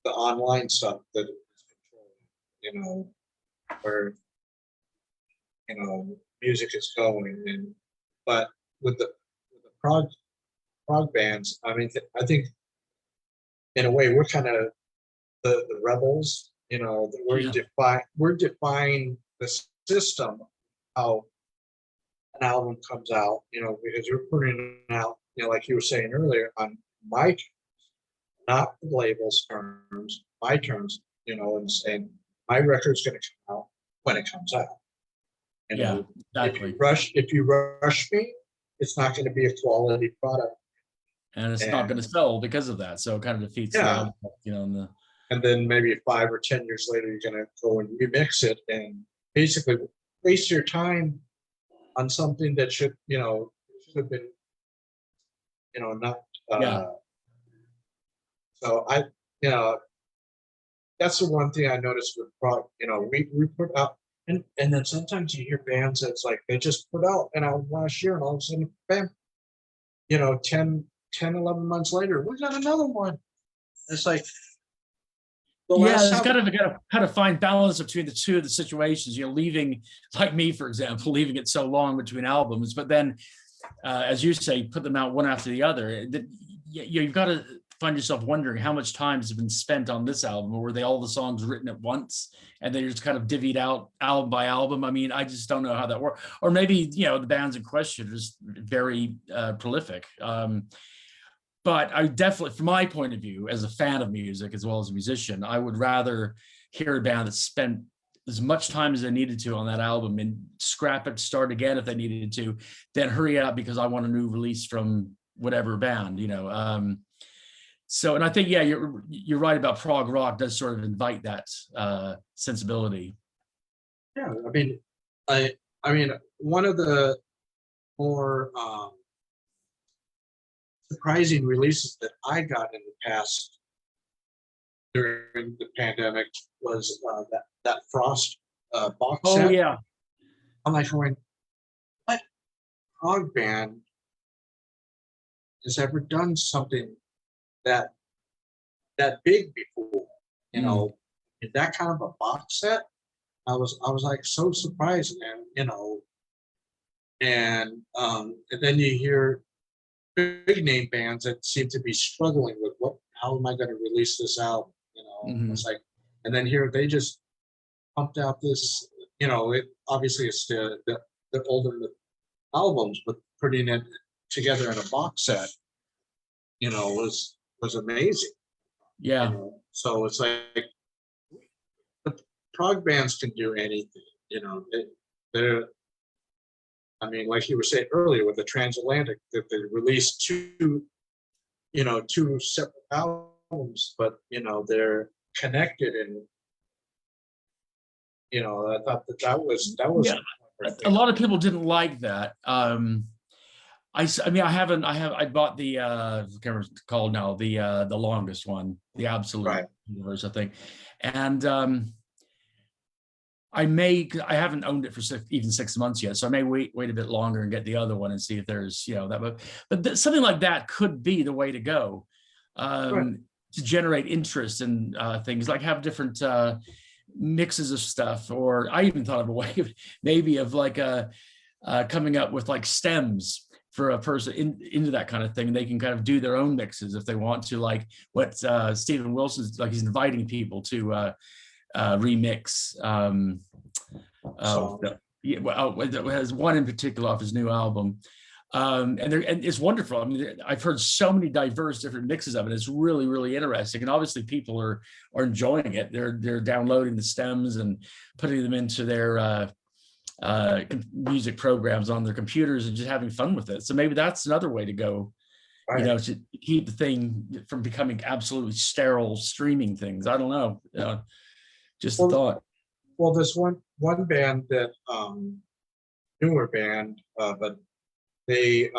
S2: the online stuff that is controlling, you know, where you know music is going. And but with the prog bands, I mean, I think in a way we're kind of the rebels, you know. We're defying the system, how an album comes out, you know, because we're putting it out, you know, like you were saying earlier, on my terms, not the label's terms, my terms, you know, and saying my record's going to come out when it comes out. You know,
S1: exactly.
S2: If you rush me, it's not going to be a quality product,
S1: and it's not going to sell because of that. So it kind of defeats the album, you know.
S2: And then maybe 5 or 10 years later, you're going to go and remix it and basically waste your time on something that should have been, you know, not. So you know, that's the one thing I noticed with prog. You know, we put out, and then sometimes you hear bands that's like they just put out an album last year, and all of a sudden, bam, you know, 10, 11 months later, we got another one. It's like,
S1: there's got to find balance between the two of the situations. You know, leaving, like me, for example, leaving it so long between albums, but then, as you say, put them out one after the other. You've got to find yourself wondering how much time has been spent on this album, or were they all the songs written at once and they're just kind of divvied out album by album? I mean, I just don't know how that works. Or maybe, you know, the bands in question are just very prolific. But I definitely, from my point of view, as a fan of music as well as a musician, I would rather hear a band that spent as much time as they needed to on that album and scrap it, start again if they needed to, than hurry up because I want a new release from whatever band, you know. So, and I think, yeah, you're right about prog rock does sort of invite that sensibility.
S2: Yeah, I mean, one of the more surprising releases that I got in the past during the pandemic was that Frost box
S1: Oh
S2: set.
S1: yeah.
S2: I'm like going, what prog band has ever done something that big before? You know, that kind of a box set. I was like so surprised, and and then you hear big name bands that seem to be struggling with how am I going to release this album? It's like, and then here they just pumped out this, it obviously it's the older albums, but putting it together in a box set, was amazing.
S1: Yeah.
S2: So it's like the prog bands can do anything, they're, I mean, like you were saying earlier with the Transatlantic, that they released two separate albums, but they're connected, and I thought that was
S1: Yeah. A lot of people didn't like that. I mean, I bought the I can't remember what it's called now, the longest one, the Absolute Universe, I think, and I haven't owned it for even 6 months yet, so I may wait a bit longer and get the other one and see if there's that, but something like that could be the way to go, to generate interest in things, like have different mixes of stuff. Or I even thought of a way of maybe of like coming up with like stems for a person into that kind of thing. They can kind of do their own mixes if they want to, like what Stephen Wilson's, like he's inviting people to remix. Has one in particular off his new album, and it's wonderful. I mean, I've heard so many diverse different mixes of it. It's really, really interesting, and obviously people are enjoying it. They're downloading the stems and putting them into their music programs on their computers and just having fun with it. So maybe that's another way to go. To keep the thing from becoming absolutely sterile streaming things. I don't know. Just a thought.
S2: Well, there's one band that newer band, but they're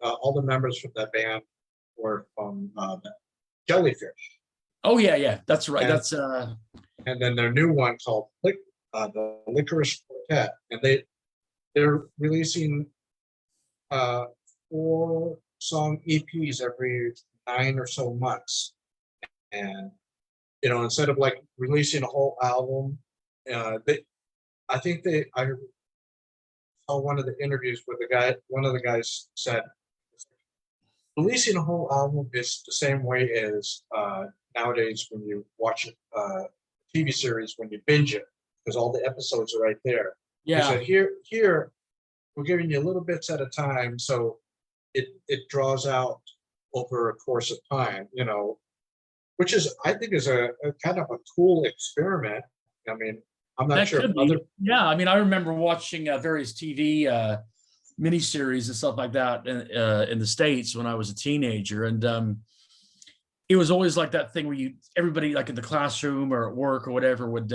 S2: all the members from that band were from Jellyfish.
S1: Oh yeah, that's right.
S2: And then their new one called the Licorice Quartet, and they're releasing 4-song EPs every 9 or so months, and instead of like releasing a whole album, I saw one of the interviews with one of the guys said, releasing a whole album is the same way as nowadays when you watch a TV series, when you binge it, because all the episodes are right there.
S1: Yeah.
S2: He said, here, we're giving you little bits at a time, so it draws out over a course of time, which I think is a kind of a cool experiment. I mean, I'm not sure.
S1: Yeah, I mean, I remember watching various TV miniseries and stuff like that in the States when I was a teenager, and it was always like that thing where everybody like in the classroom or at work or whatever would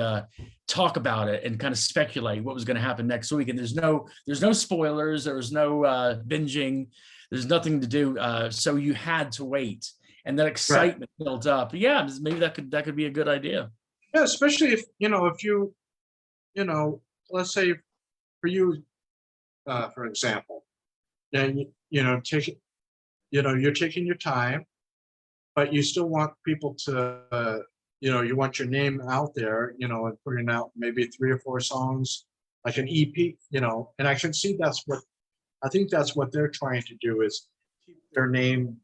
S1: talk about it and kind of speculate what was going to happen next week. And there's no spoilers, there was no binging, there's nothing to do, so you had to wait. And that excitement built up. Yeah, maybe that could be a good idea.
S2: Yeah, especially if you let's say for you, for example, then you're taking your time, but you still want people to you want your name out there, and putting out maybe 3 or 4 songs, like an EP, and I can see that's what they're trying to do, is keep their name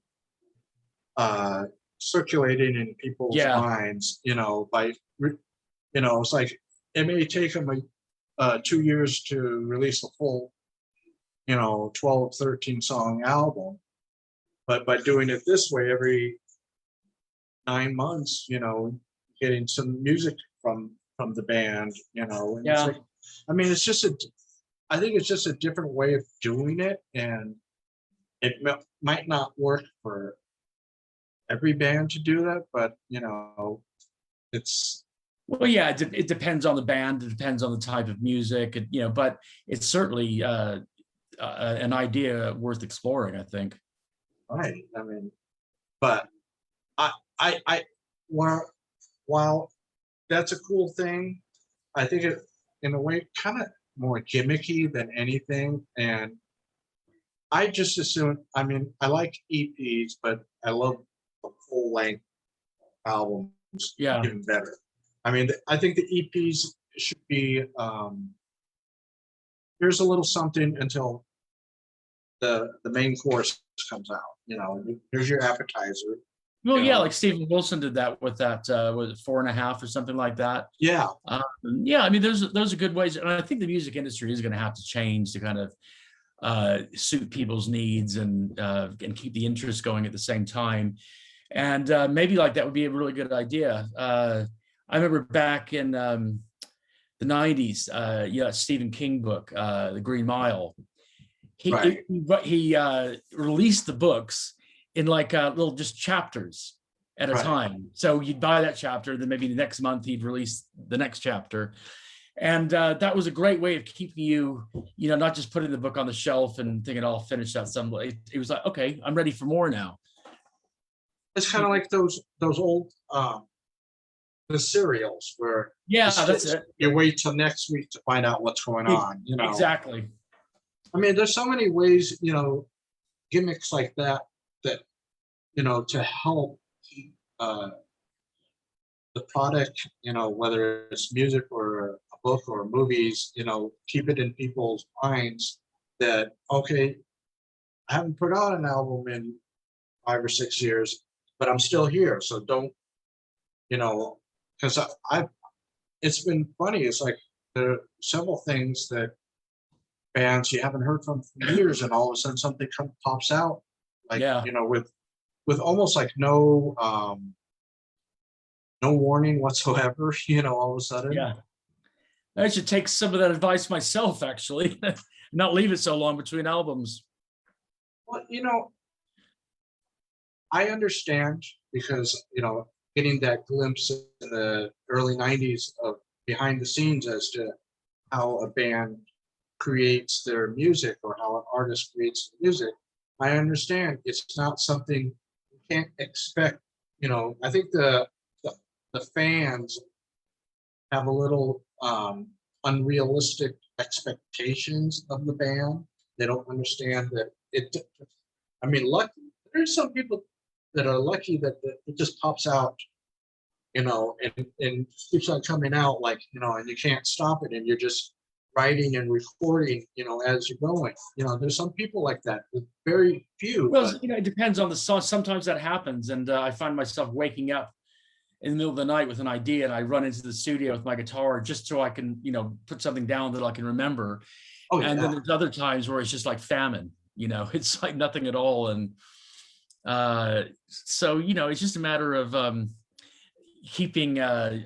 S2: circulating in people's minds, by it's like it may take them 2 years to release a full 12, 13 song album, but by doing it this way every 9 months, getting some music from the band, and it's like, I mean, I think it's just a different way of doing it, and might not work for every band to do that, but it's
S1: Well, yeah, it depends on the band. It depends on the type of music, but it's certainly an idea worth exploring, I think.
S2: right. I mean, but I while that's a cool thing, I think it, in a way, kind of more gimmicky than anything. And I just assume, I mean, I like EPs, but I love the full length albums
S1: Yeah.
S2: even better. I mean, I think the EPs should be, here's a little something until the main course comes out. Here's your appetizer.
S1: Well, yeah, like Stephen Wilson did that with that, was it 4.5 or something like that?
S2: Yeah.
S1: Yeah, I mean, those are good ways. And I think the music industry is going to have to change to kind of suit people's needs and keep the interest going at the same time. And maybe like that would be a really good idea. I remember back in the 90s, Stephen King book, The Green Mile. He released the books in like little just chapters at a time. So you'd buy that chapter, then maybe the next month he'd release the next chapter. And that was a great way of keeping you, not just putting the book on the shelf and thinking, I'll finish that someday. It was like, okay, I'm ready for more now.
S2: It's kind of like those old the serials where
S1: that's it.
S2: You wait till next week to find out what's going on.
S1: Exactly.
S2: I mean, there's so many ways, gimmicks like that to help keep the product, whether it's music or a book or movies, keep it in people's minds that, okay, I haven't put out an album in 5 or 6 years, but I'm still here. So don't, because it's been funny. It's like there are several things that bands you haven't heard from for years, and all of a sudden something pops out, like, with almost like no warning whatsoever, all of a sudden.
S1: Yeah. I should take some of that advice myself, actually, not leave it so long between albums.
S2: Well, I understand because, getting that glimpse in the early 90s of behind the scenes as to how a band creates their music or how an artist creates music, I understand it's not something you can't expect. I think the fans have a little unrealistic expectations of the band. They don't understand that lucky. There's some people that are lucky that it just pops out, and keeps on coming out, like, and you can't stop it, and you're just writing and recording, as you're going. There's some people like that, very few.
S1: Well, it depends on the song. Sometimes that happens, and I find myself waking up in the middle of the night with an idea, and I run into the studio with my guitar just so I can, put something down that I can remember. Then there's other times where it's just like famine, it's like nothing at all. And so, it's just a matter of keeping a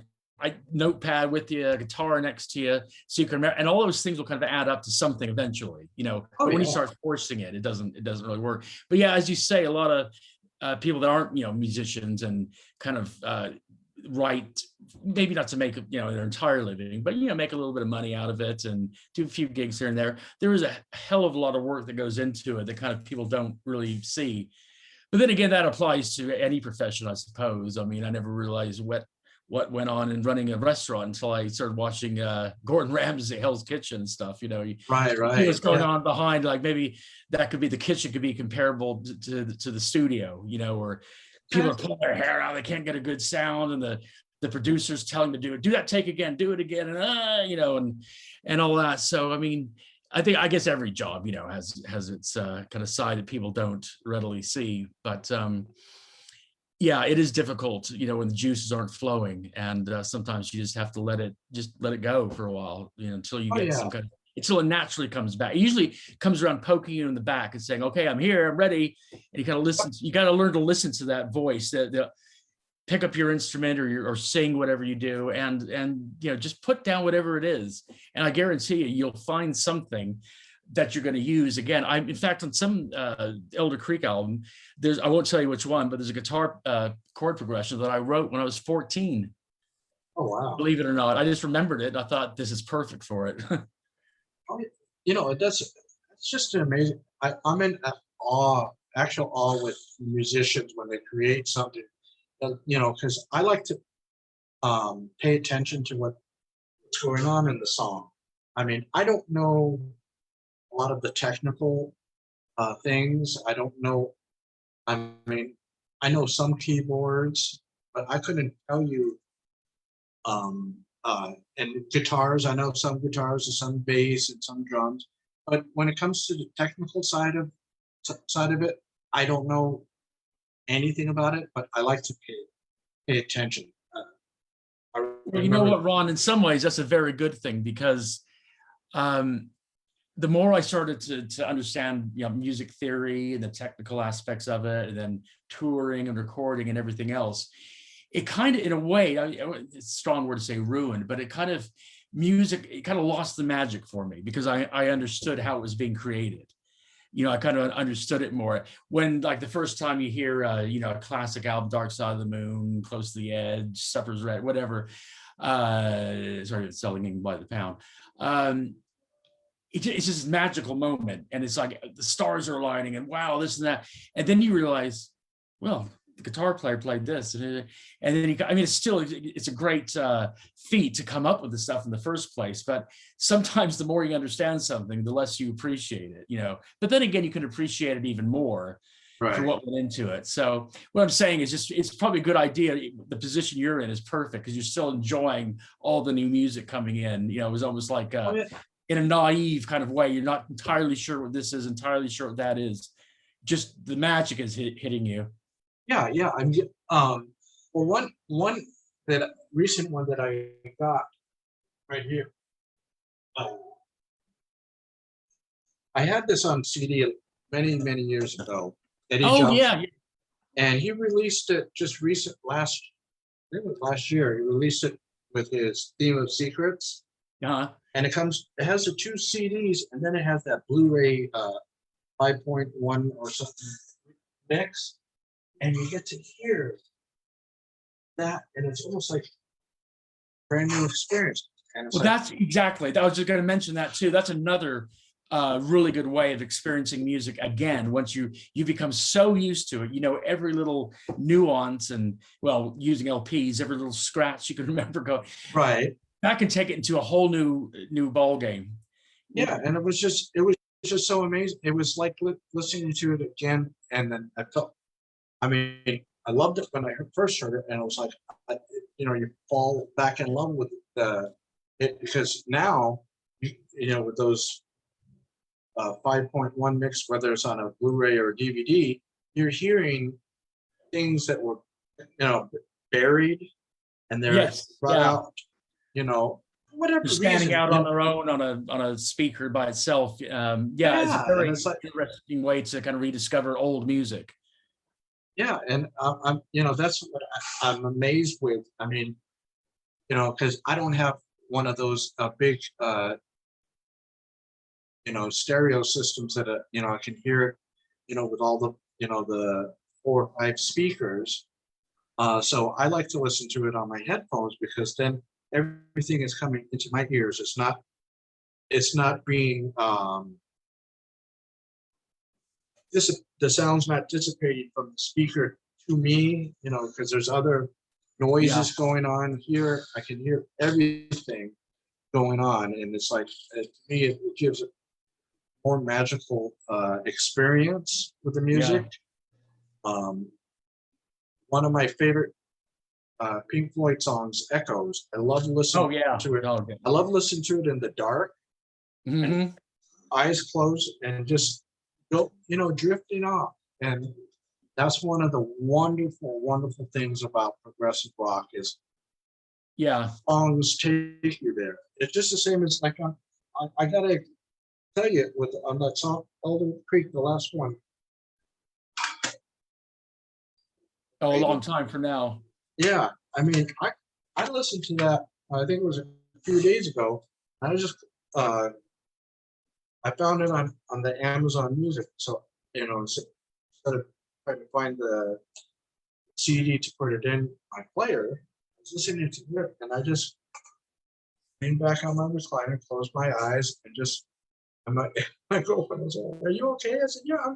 S1: notepad with you, a guitar next to you, so you can remember, and all those things will kind of add up to something eventually, but when you start forcing it, it doesn't really work. But yeah, as you say, a lot of people that aren't, musicians and kind of write, maybe not to make, their entire living, but, make a little bit of money out of it and do a few gigs here and there. There is a hell of a lot of work that goes into it that kind of people don't really see. But then again, that applies to any profession, I suppose. I mean, I never realized what went on in running a restaurant until I started watching Gordon Ramsay, Hell's Kitchen and stuff.
S2: Right.
S1: What's going on behind? Like maybe that could be, the kitchen could be comparable to the studio. Or people are pulling their hair out, they can't get a good sound, and the producers telling them to do that take again, do it again, and and all that. So I mean, I guess every job, has its kind of side that people don't readily see. But yeah, it is difficult, when the juices aren't flowing, and sometimes you just have to let it go for a while, until you get some kind of, until it naturally comes back. It usually comes around poking you in the back and saying, okay, I'm here, I'm ready. And you kind of listen, you got to learn to listen to that voice, that pick up your instrument or sing whatever you do, and just put down whatever it is. And I guarantee you'll find something that you're going to use. Again, in fact, on some Elder Creek album, I won't tell you which one, but there's a guitar chord progression that I wrote when I was 14.
S2: Oh, wow.
S1: Believe it or not, I just remembered it. And I thought this is perfect for it.
S2: It does. It's just amazing. I'm in actual awe with musicians when they create something, because I like to pay attention to what's going on in the song. I mean, I don't know a lot of the technical things. I don't know. I mean, I know some keyboards, but I couldn't tell you. And guitars, I know some guitars and some bass and some drums, but when it comes to the technical side of it, I don't know anything about it. But I like to pay attention.
S1: Well, you know what, Ron? In some ways, that's a very good thing, because the more I started to understand, music theory and the technical aspects of it, and then touring and recording and everything else, it kind of, in a way, it's a strong word to say ruined, but it kind of lost the magic for me, because I understood how it was being created. I kind of understood it more when, like, the first time you hear, a classic album, Dark Side of the Moon, Close to the Edge, Supper's Red, whatever. Sorry, selling by the pound. It's just a magical moment, and it's like the stars are aligning, and wow, this and that, and then you realize, well, the guitar player played this, and then it's a great feat to come up with the stuff in the first place. But sometimes the more you understand something, the less you appreciate it, But then again, you can appreciate it even more for what went into it. So what I'm saying is, it's probably a good idea. The position you're in is perfect, because you're still enjoying all the new music coming in. It was almost like in a naive kind of way. You're not entirely sure what this is, entirely sure what that is. Just the magic is hitting you.
S2: Yeah. Well, one recent one that I got right here. I had this on CD many years ago.
S1: Yeah.
S2: And he released it just last year. He released it with his Theme of Secrets.
S1: Uh-huh.
S2: And it has the 2 CDs, and then it has that Blu-ray 5.1 or something mix. And you get to hear that, and it's almost like a brand new experience. And
S1: that's exactly. I was just going to mention that too. That's another really good way of experiencing music again. Once you become so used to it, every little nuance, and using LPs, every little scratch you can remember. That can take it into a whole new ball game.
S2: Yeah, and it was just so amazing. It was like listening to it again, and then I loved it when I first heard it, and it was like, you fall back in love with it, because now, with those 5.1 mix, whether it's on a Blu-ray or a DVD, you're hearing things that were, buried, and they're brought out, whatever
S1: They're standing
S2: reason,
S1: out on their own on a speaker by itself. It's a very interesting way to kind of rediscover old music.
S2: Yeah, and that's what I'm amazed with. I mean, because I don't have one of those big, stereo systems that I can hear it, with all the the 4 or 5 speakers. So I like to listen to it on my headphones, because then everything is coming into my ears. It's not being the sound's not dissipating from the speaker to me, because there's other noises going on here. I can hear everything going on, and it's like, to me, it gives a more magical experience with the music. One of my favorite Pink Floyd songs, Echoes. I love listening to it. I love listening to it in the dark, and eyes closed, and just go, drifting off. And that's one of the wonderful things about progressive rock is songs take you there. It's just the same as, like, I gotta tell you, on that song Elder Creek, the last one.
S1: A long time from now.
S2: Yeah, I mean, I listened to that. I think it was a few days ago. I just I found it on the Amazon Music. So, instead of trying to find the CD to put it in my player, I was listening to it, and I just leaned back on my recliner, closed my eyes, and just, my girlfriend was like, "Are you okay?" I said, "Yeah, I'm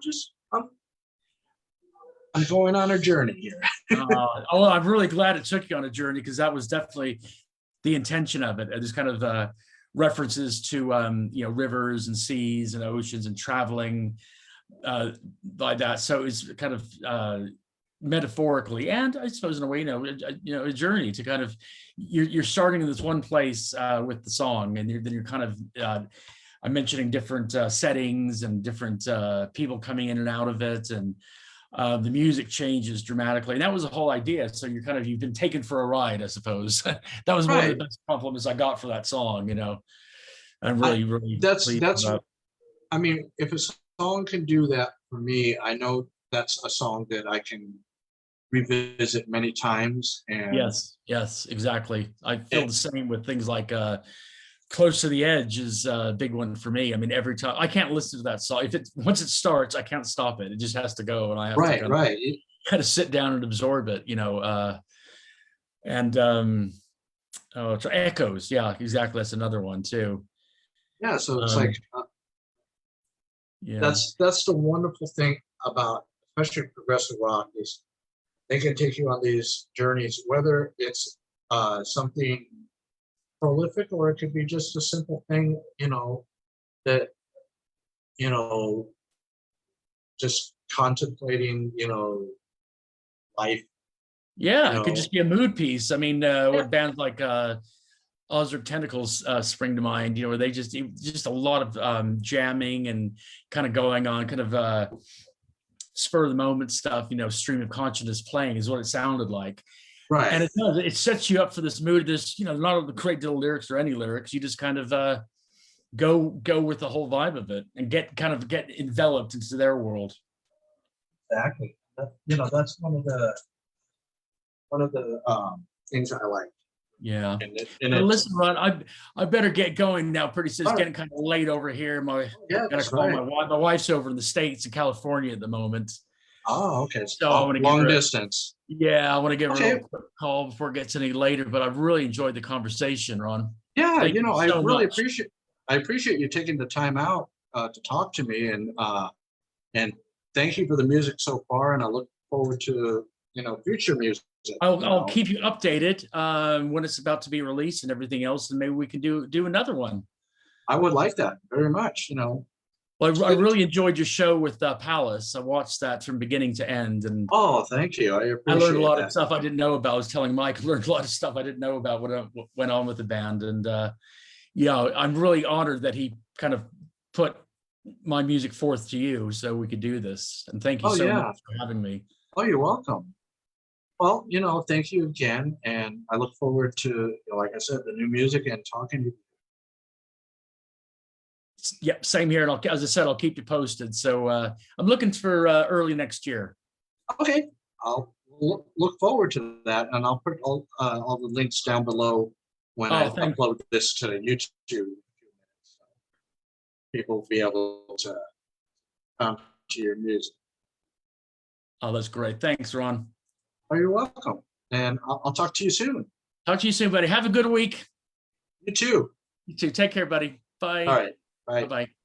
S2: going on a journey here."
S1: Oh, I'm really glad it took you on a journey, because that was definitely the intention of it. There's kind of references to rivers and seas and oceans and traveling like that. So it's kind of metaphorically, and I suppose in a way, a journey to kind of, you're starting in this one place with the song, and then you're kind of I'm mentioning different settings and different people coming in and out of it, and the music changes dramatically, and that was the whole idea. So you've been taken for a ride, I suppose. That was one of the best compliments I got for that song. I'm really
S2: that's
S1: pleased about.
S2: I mean, if a song can do that for me, I know that's a song that I can revisit many times. And
S1: Yes, exactly. I feel the same with things like Close to the Edge is a big one for me. I mean, every time I can't listen to that song. Once it starts, I can't stop it. It just has to go, and I have to kind of sit down and absorb it, and so Echoes, yeah, exactly. That's another one too.
S2: Yeah, so it's like that's the wonderful thing about especially progressive rock is they can take you on these journeys, whether it's something prolific or it could be just a simple thing, that just contemplating, life.
S1: Yeah, it could just be a mood piece. I mean, what bands like Ozark Tentacles spring to mind, where they just a lot of jamming and kind of going on, kind of spur of the moment stuff, stream of consciousness playing is what it sounded like.
S2: Right.
S1: And it sets you up for this mood. There's, not a great deal of lyrics or any lyrics. You just kind of go with the whole vibe of it and get enveloped into their world.
S2: Exactly. That's one of the things I like.
S1: Yeah. And listen, Ron, I better get going now. Pretty soon. It's getting kind of late over here. Gotta call my wife. My wife's over in the States in California at the moment.
S2: Oh, okay.
S1: So I want to
S2: long distance.
S1: I want to give her a little quick call before it gets any later. But I've really enjoyed the conversation, Ron.
S2: Yeah, I really appreciate you taking the time out to talk to me, and thank you for the music so far. And I look forward to future music.
S1: I'll keep you updated when it's about to be released and everything else, and maybe we can do another one.
S2: I would like that very much.
S1: Well, I really enjoyed your show with Palace. I watched that from beginning to end, and
S2: thank you. I
S1: learned a lot of stuff I didn't know about. I was telling Mike, I learned a lot of stuff I didn't know about what went on with the band, and I'm really honored that he kind of put my music forth to you so we could do this. And thank you so much for having me.
S2: Oh, you're welcome. Well, thank you again, and I look forward to, like I said, the new music and talking to you.
S1: Yep, same here. And as I said, I'll keep you posted. So I'm looking for early next year.
S2: Okay, I'll look forward to that, and I'll put all the links down below when I upload this to YouTube. So people will be able to come to your music.
S1: Oh, that's great. Thanks, Ron.
S2: Oh, you're welcome. And I'll talk to you soon.
S1: Talk to you soon, buddy. Have a good week.
S2: You too.
S1: You too. Take care, buddy. Bye.
S2: All right.
S1: Bye. Bye-bye.